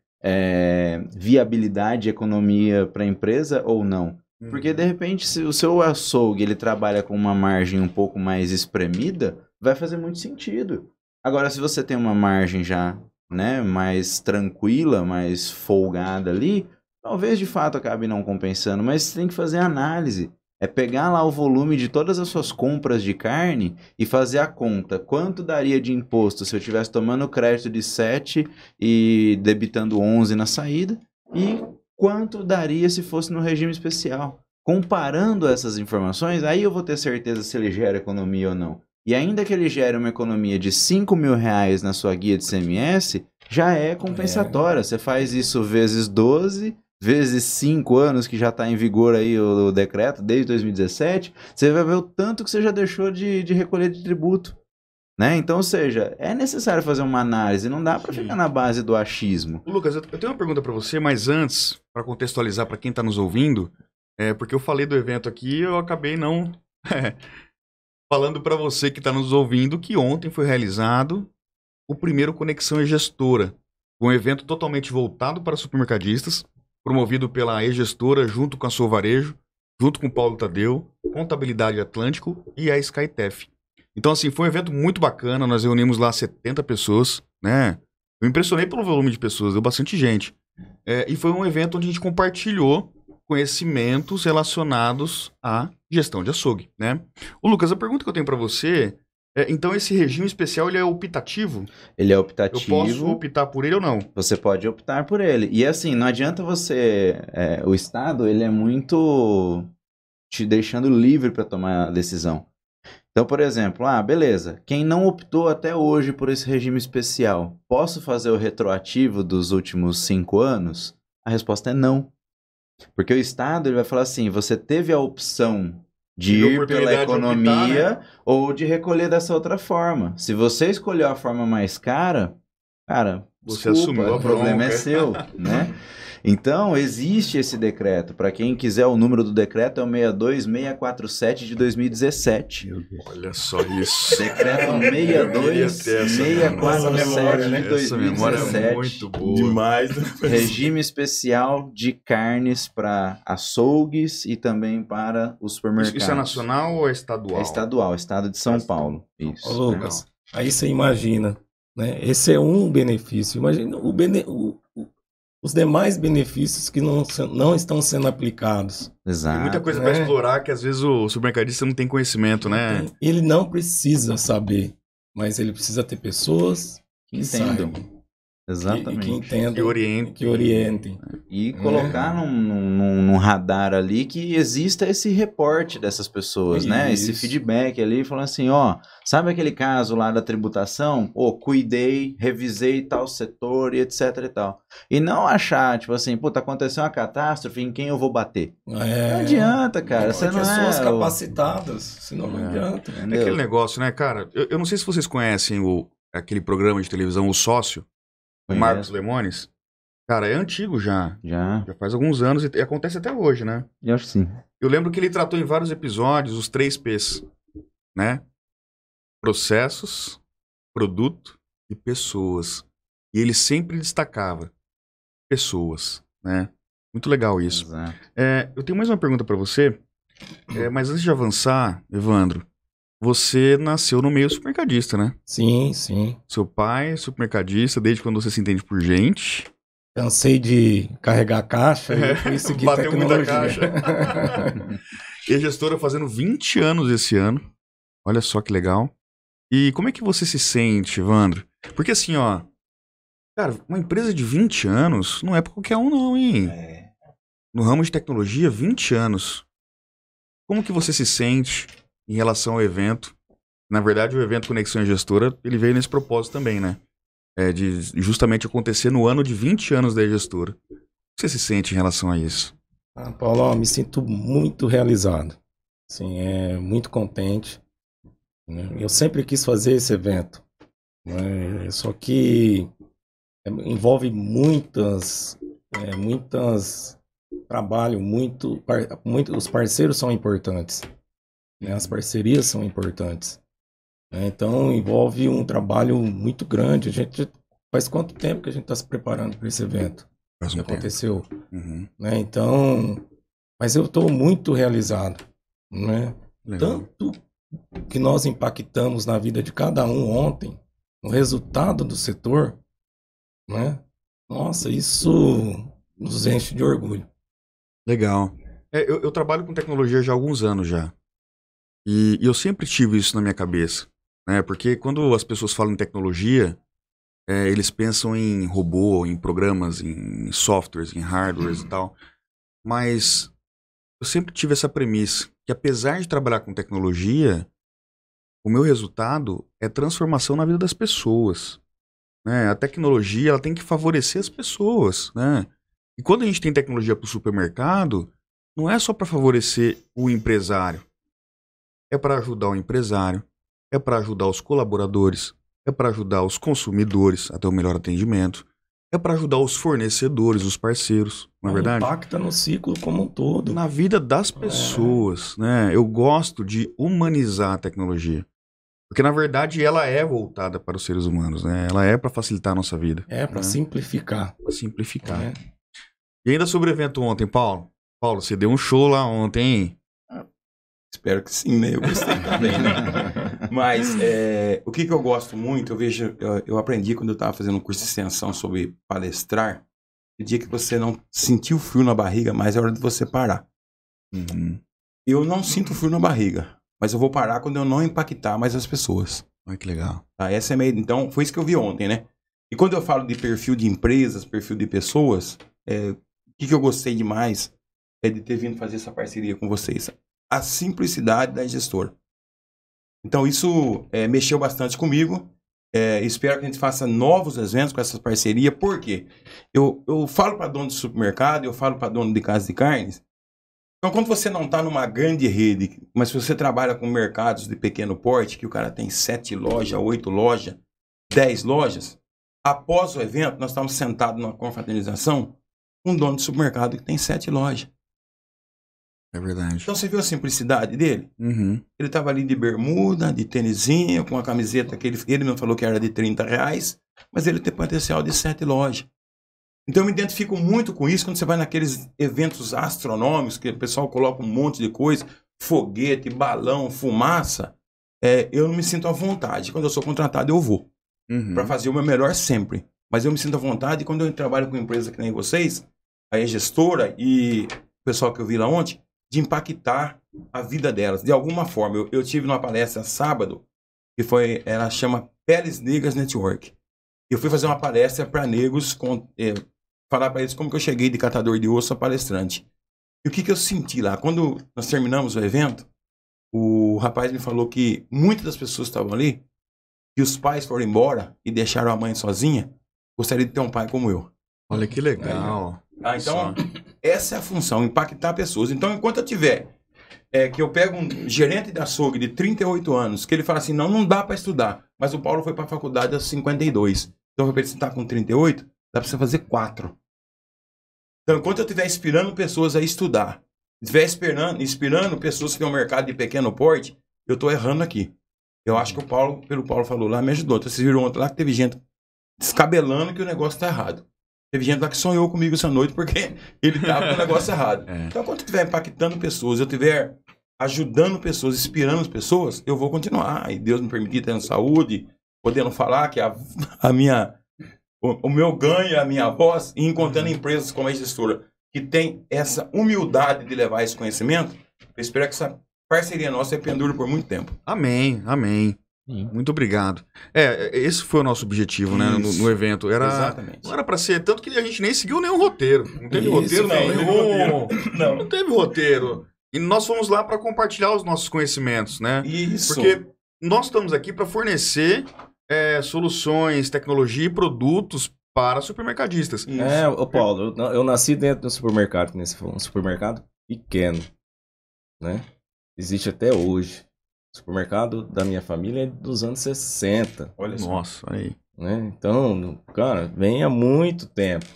viabilidade e economia para a empresa ou não. Porque de repente, se o seu açougue ele trabalha com uma margem um pouco mais espremida, vai fazer muito sentido. Agora, se você tem uma margem já, né, mais tranquila, mais folgada ali, talvez de fato acabe não compensando, mas você tem que fazer análise. É pegar lá o volume de todas as suas compras de carne e fazer a conta. Quanto daria de imposto se eu estivesse tomando crédito de 7 e debitando 11 na saída? E quanto daria se fosse no regime especial? Comparando essas informações, aí eu vou ter certeza se ele gera economia ou não. E ainda que ele gere uma economia de R$5.000 na sua guia de CMS, já é compensatória. Você faz isso vezes 12... vezes 5 anos que já está em vigor aí o decreto, desde 2017, você vai ver o tanto que você já deixou de recolher de tributo. Né? Então, ou seja, é necessário fazer uma análise, não dá para ficar na base do achismo. Lucas, eu tenho uma pergunta para você, mas antes, para contextualizar para quem está nos ouvindo, porque eu falei do evento aqui, eu acabei não falando para você que está nos ouvindo que ontem foi realizado o primeiro Conexão E-Gestora, um evento totalmente voltado para supermercadistas, promovido pela E-Gestora junto com a Sou Varejo, junto com o Paulo Tadeu, Contabilidade Atlântico e a Skytef. Então, assim, foi um evento muito bacana, nós reunimos lá 70 pessoas, né? Eu me impressionei pelo volume de pessoas, deu bastante gente. E foi um evento onde a gente compartilhou conhecimentos relacionados à gestão de açougue, né? Ô, Lucas, a pergunta que eu tenho para você então esse regime especial ele é optativo? Ele é optativo. Eu posso optar por ele ou não? Você pode optar por ele. E assim, não adianta você... o Estado, ele é muito te deixando livre para tomar a decisão. Então, por exemplo, beleza, quem não optou até hoje por esse regime especial, posso fazer o retroativo dos últimos 5 anos? A resposta é não. Porque o Estado ele vai falar assim, você teve a opção de ir pela economia, né? Ou de recolher dessa outra forma. Se você escolheu a forma mais cara, Cara, Você desculpa, assumiu a o problema é bronca. seu, né? Então, existe esse decreto. Para quem quiser, o número do decreto é o 62647 de 2017. Olha só isso. Decreto Eu queria ter essa 62647 memória, de né? Essa memória é 2017. muito boa. Demais. Regime especial de carnes para açougues e também para os supermercados. Isso é nacional ou é estadual? É estadual, estado de São Paulo. Ô, Isso. Lucas, aí você imagina, né? Esse é um benefício. Imagina os demais benefícios que não estão sendo aplicados. Exato. Tem muita coisa né? para explorar que às vezes o supermercadista não tem conhecimento, né? Ele não precisa saber, mas ele precisa ter pessoas que Entendam. saibam, Exatamente. que entendam, Que orientem. que orientem. E colocar num radar ali que exista esse reporte dessas pessoas, né? Esse Isso. feedback ali, falando assim, ó, sabe aquele caso lá da tributação? Pô, cuidei, revisei tal setor e etc e tal. E não achar, tipo assim, puta, aconteceu uma catástrofe, em quem eu vou bater? Não adianta, cara, você não pessoas é... capacitadas, senão não adianta. É aquele negócio, né, cara? Eu não sei se vocês conhecem aquele programa de televisão, O Sócio, o Marcos Lemones. Cara, é antigo já. Já Já faz alguns anos e acontece até hoje, né? eu acho que sim. Eu lembro que ele tratou em vários episódios os 3 P's, né? Processos, produto e pessoas. E ele sempre destacava pessoas, né? Muito legal isso. Exato. Eu tenho mais uma pergunta pra você, mas antes de avançar, Evandro, você nasceu no meio supermercadista, né? Sim, sim. Seu pai é supermercadista, desde quando você se entende por gente. Cansei de carregar caixa e eu fui seguir Bateu muita tecnologia. E a gestora fazendo 20 anos esse ano. Olha só que legal. E como é que você se sente, Evandro? Porque assim, ó, cara, uma empresa de 20 anos não é pra qualquer um não, hein? No ramo de tecnologia, 20 anos. Como que você se sente em relação ao evento? Na verdade, o evento Conexão Gestora, ele veio nesse propósito também, né? De justamente acontecer no ano de 20 anos da gestora. Como você se sente em relação a isso? Paulo, ó, me sinto muito realizado. Assim, muito contente. Né? Eu sempre quis fazer esse evento. Né? Só que envolve muitas trabalho, os parceiros são importantes. Né? As parcerias são importantes. Né? Então envolve um trabalho muito grande. A gente faz quanto tempo que a gente está se preparando para esse evento? Faz um Que aconteceu? Uhum. Né? Então, mas eu estou muito realizado. Né? Legal. Tanto que nós impactamos na vida de cada um ontem, o resultado do setor, né? Nossa, isso nos enche de orgulho. Legal. Eu trabalho com tecnologia já há alguns anos já. E eu sempre tive isso na minha cabeça. Né? Porque quando as pessoas falam em tecnologia, eles pensam em robô, em programas, em softwares, em hardwares e tal. Mas eu sempre tive essa premissa, que apesar de trabalhar com tecnologia, o meu resultado é transformação na vida das pessoas. Né? A tecnologia ela tem que favorecer as pessoas. Né? E quando a gente tem tecnologia para o supermercado, não é só para favorecer o empresário. É para ajudar o empresário, é para ajudar os colaboradores, é para ajudar os consumidores a ter um melhor atendimento, é para ajudar os fornecedores, os parceiros, não é verdade? Impacta no ciclo como um todo. Na vida das pessoas, né? Eu gosto de humanizar a tecnologia. Porque, na verdade, ela é voltada para os seres humanos, né? Ela é para facilitar a nossa vida. Para simplificar. Para simplificar. Né? E ainda sobre o evento ontem, Paulo? Paulo, você deu um show lá ontem, hein? Espero que sim, né? Eu gostei também, né? Mas o que eu gosto muito, eu aprendi quando eu estava fazendo um curso de extensão sobre palestrar, o dia que você não sentiu frio na barriga, mas é hora de você parar. Uhum. Eu não sinto frio na barriga, mas eu vou parar quando eu não impactar mais as pessoas. Olha que legal. Tá? Então, foi isso que eu vi ontem, né? E quando eu falo de perfil de empresas, perfil de pessoas, o que eu gostei demais é de ter vindo fazer essa parceria com vocês. A simplicidade da gestora. Então isso mexeu bastante comigo. Espero que a gente faça novos eventos com essas parcerias. Por quê? Eu falo para dono de supermercado, eu falo para dono de casa de carnes. Então quando você não está numa grande rede, mas se você trabalha com mercados de pequeno porte, que o cara tem 7 lojas, 8 lojas, 10 lojas, após o evento, nós estávamos sentados numa confraternização com um dono de supermercado que tem 7 lojas. É verdade. Então você viu a simplicidade dele? Uhum. Ele estava ali de bermuda, de tênisinho, com uma camiseta que ele me falou que era de R$30, mas ele tem potencial de 7 lojas. Então eu me identifico muito com isso quando você vai naqueles eventos astronômicos, que o pessoal coloca um monte de coisa, foguete, balão, fumaça. Eu não me sinto à vontade. Quando eu sou contratado, eu vou. Para fazer o meu melhor sempre. Mas eu me sinto à vontade quando eu trabalho com empresa que nem vocês, a gestora e o pessoal que eu vi lá ontem, de impactar a vida delas. De alguma forma. Eu tive numa palestra sábado, que ela chama Peles Negras Network. Eu fui fazer uma palestra para negros, falar para eles como que eu cheguei de catador de osso a palestrante. E o que eu senti lá? Quando nós terminamos o evento, o rapaz me falou que muitas das pessoas que estavam ali, que os pais foram embora e deixaram a mãe sozinha, gostaria de ter um pai como eu. Olha que legal. Então, essa é a função, impactar pessoas. Então, enquanto eu tiver, que eu pego um gerente de açougue de 38 anos, que ele fala assim, não dá para estudar, mas o Paulo foi para a faculdade aos 52. Então, você está com 38, dá para você fazer 4. Então, enquanto eu estiver inspirando pessoas a estudar, estiver inspirando pessoas que têm um mercado de pequeno porte, eu estou errando aqui. Eu acho que pelo Paulo falou lá, me ajudou. Então, vocês viram ontem lá que teve gente descabelando que o negócio está errado. Teve gente lá que sonhou comigo essa noite porque ele estava com o negócio errado. Então, quando eu estiver impactando pessoas, eu estiver ajudando pessoas, inspirando pessoas, eu vou continuar. E Deus me permitir tendo saúde, podendo falar que o meu ganho, a minha voz, e encontrando empresas como a gestora, que tem essa humildade de levar esse conhecimento, eu espero que essa parceria nossa pendure por muito tempo. Amém, amém. Muito obrigado. Esse foi o nosso objetivo, né, no evento. Exatamente. Não era para ser, tanto que a gente nem seguiu nenhum roteiro. Não teve roteiro não. Não teve roteiro. E nós fomos lá para compartilhar os nossos conhecimentos, né? Isso. Porque nós estamos aqui para fornecer soluções, tecnologia e produtos para supermercadistas. Paulo, eu nasci dentro de um supermercado, um supermercado pequeno, né? Existe até hoje. O supermercado da minha família é dos anos 60. Olha só. Nossa, aí. Né? Então, cara, vem há muito tempo.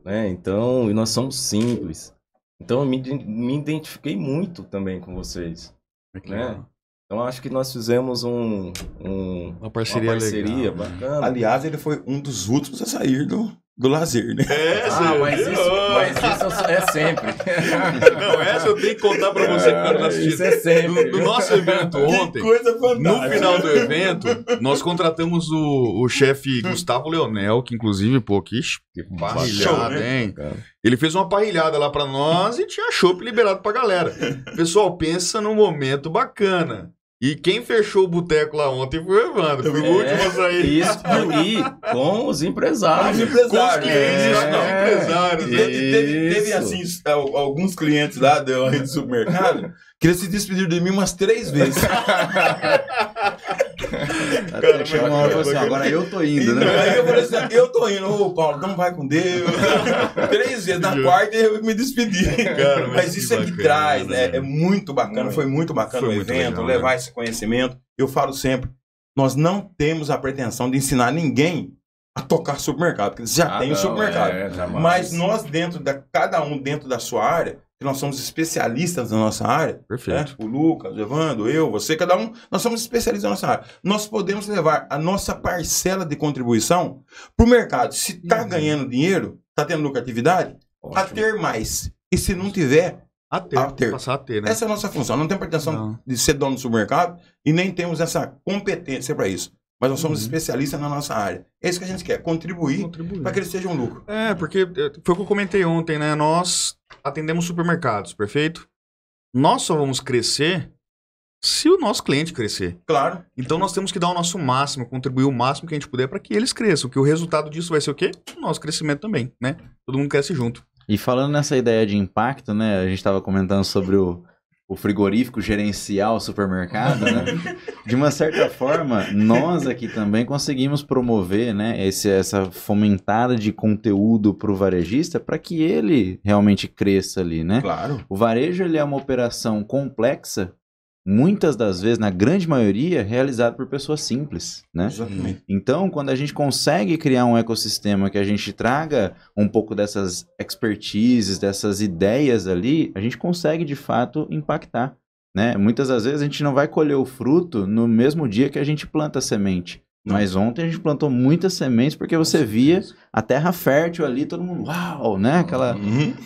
Né? Então, e nós somos simples. Então, eu me identifiquei muito também com vocês. Né? Então, acho que nós fizemos uma parceria legal, bacana. Aliás, ele foi um dos últimos a sair do lazer, né? Mas isso é sempre. Não, essa eu tenho que contar pra você que não assistiu. Isso é sempre. No nosso evento ontem, coisa fantástica. no final do evento, nós contratamos o chefe Gustavo Leonel, que inclusive, que parrilhada, né? hein? Ele fez uma parrilhada lá pra nós e tinha chopp liberado pra galera. Pessoal, pensa num momento bacana. E quem fechou o boteco lá ontem foi o Evandro. Foi o último a sair. Isso, e com os empresários. Com os clientes. Empresários. Teve assim, alguns clientes lá da rede de supermercado que eles se despediram de mim umas 3 vezes. Cara, chegou uma hora e falou assim, agora eu tô indo, né? Aí eu falei assim, eu tô indo, ô Paulo, então vai com Deus. 3 vezes, na quarta eu me despedi. Cara, mas isso é que traz, né? É muito bacana, foi muito bacana o evento, legal, levar né? esse conhecimento. Eu falo sempre, nós não temos a pretensão de ensinar ninguém a tocar supermercado, porque eles já têm o supermercado. Mas nós, cada um dentro da sua área, que nós somos especialistas na nossa área. Perfeito. Né? O Lucas, o Evandro, eu, você, cada um, nós somos especialistas na nossa área. Nós podemos levar a nossa parcela de contribuição para o mercado. Se está ganhando dinheiro, está tendo lucratividade, a ter mais. E se não tiver, a ter. Passar a ter, né? Essa é a nossa função. Não tem pretensão de ser dono do supermercado e nem temos essa competência para isso. Mas nós somos especialistas na nossa área. É isso que a gente quer, contribuir. Para que eles sejam um lucro. Porque foi o que eu comentei ontem, né? Nós atendemos supermercados, perfeito? Nós só vamos crescer se o nosso cliente crescer. Claro. Então nós temos que dar o nosso máximo, contribuir o máximo que a gente puder para que eles cresçam. Que o resultado disso vai ser o quê? O nosso crescimento também, né? Todo mundo cresce junto. E falando nessa ideia de impacto, né? A gente estava comentando sobre o frigorífico gerencial supermercado, né? De uma certa forma, nós aqui também conseguimos promover, né, essa fomentada de conteúdo para o varejista para que ele realmente cresça ali, né? Claro. O varejo ele é uma operação complexa muitas das vezes, na grande maioria, realizado por pessoas simples, né? Exatamente. Então, quando a gente consegue criar um ecossistema que a gente traga um pouco dessas expertises, dessas ideias ali, a gente consegue, de fato, impactar, né? Muitas das vezes a gente não vai colher o fruto no mesmo dia que a gente planta a semente. Não. Mas ontem a gente plantou muitas sementes porque você via a terra fértil ali, todo mundo, uau, né?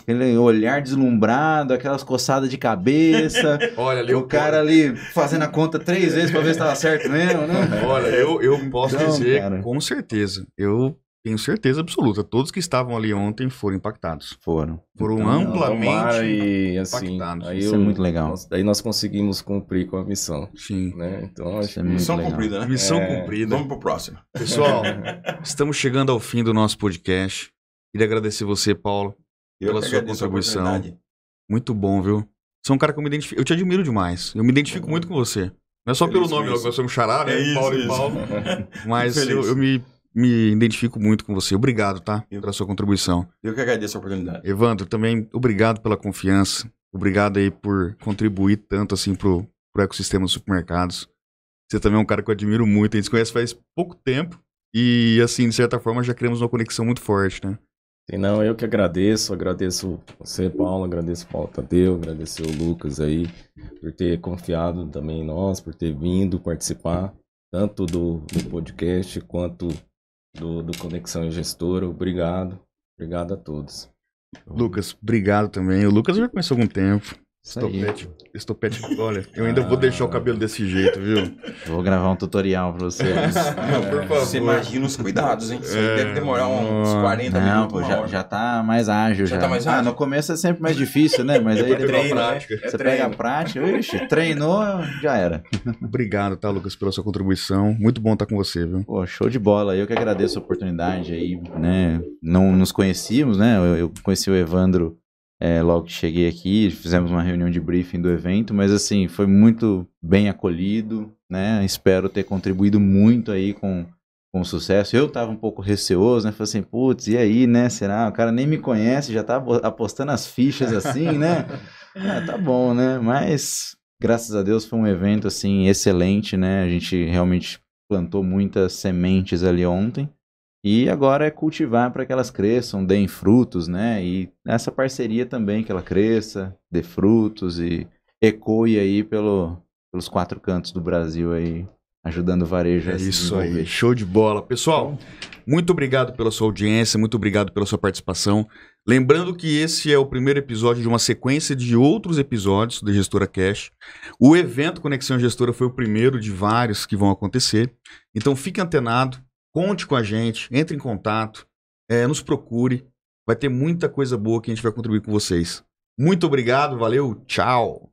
Aquele olhar deslumbrado, aquelas coçadas de cabeça. Olha, ali O cara ali fazendo a conta 3 vezes pra ver se tava certo mesmo, né? Olha, eu posso Então, dizer cara. com certeza. Eu tenho certeza absoluta. Todos que estavam ali ontem foram impactados. Foram. Foram Tomara amplamente e, assim, impactados. aí Isso é muito legal. Daí nós conseguimos cumprir com a missão, Sim. né? Então, Isso acho é que muito Missão legal. cumprida, né? Missão É. cumprida. Vamos pro próximo. Pessoal, estamos chegando ao fim do nosso podcast. Queria agradecer você, Paulo. Pela que sua agradeço a contribuição. oportunidade. Muito bom, viu? Você é um cara que eu me identifico. Eu te admiro demais. Eu me identifico muito com você. Não é só pelo Feliz nome, com isso. nós somos xará, né? É isso, Paulo e isso. Paulo. Mas Feliz. eu me identifico muito com você. Obrigado, tá? Pela sua contribuição. Eu que agradeço a oportunidade. Evandro, também obrigado pela confiança. Obrigado aí por contribuir tanto assim pro ecossistema dos supermercados. Você também é um cara que eu admiro muito. A gente se conhece faz pouco tempo. E assim, de certa forma, já criamos uma conexão muito forte, né? Sim, não, eu que agradeço você, Paulo, agradeço o Paulo Tadeu, agradecer o Lucas aí por ter confiado também em nós, por ter vindo participar, tanto do podcast quanto do Conexão e Gestora. Obrigado a todos. Lucas, obrigado também. O Lucas eu já conheço há algum tempo. Isso aí. Estopete, olha, eu ainda vou deixar o cabelo desse jeito, viu? Vou gravar um tutorial pra vocês. Não, por favor. Você imagina os cuidados, hein? Isso aí deve demorar uns não. 40 Não, minutos, pô, uma hora. já tá mais ágil. Já tá mais ágil? No começo é sempre mais difícil, né? Mas aí Depois pegou a depois prática. você pega a prática, ixi, treinou, já era. Obrigado, tá, Lucas, pela sua contribuição. Muito bom estar com você, viu? Pô, show de bola. Eu que agradeço a oportunidade aí, né? Não nos conhecíamos, né? Eu conheci o Evandro logo que cheguei aqui, fizemos uma reunião de briefing do evento, mas assim, foi muito bem acolhido, né? Espero ter contribuído muito aí com o sucesso. Eu tava um pouco receoso, né? Falei assim, putz, e aí, né? Será? O cara nem me conhece, já tá apostando as fichas assim, né? Tá bom, né? Mas, graças a Deus, foi um evento, assim, excelente, né? A gente realmente plantou muitas sementes ali ontem. E agora é cultivar para que elas cresçam, deem frutos, né? E essa parceria também, que ela cresça, dê frutos e ecoe aí pelos 4 cantos do Brasil aí, ajudando o varejo É a se isso desenvolver. aí, show de bola. Pessoal, muito obrigado pela sua audiência, muito obrigado pela sua participação. Lembrando que esse é o primeiro episódio de uma sequência de outros episódios do Gestora Cash. O evento Conexão Gestora foi o primeiro de vários que vão acontecer. Então fique antenado, conte com a gente, entre em contato, nos procure. Vai ter muita coisa boa que a gente vai contribuir com vocês. Muito obrigado, valeu, tchau!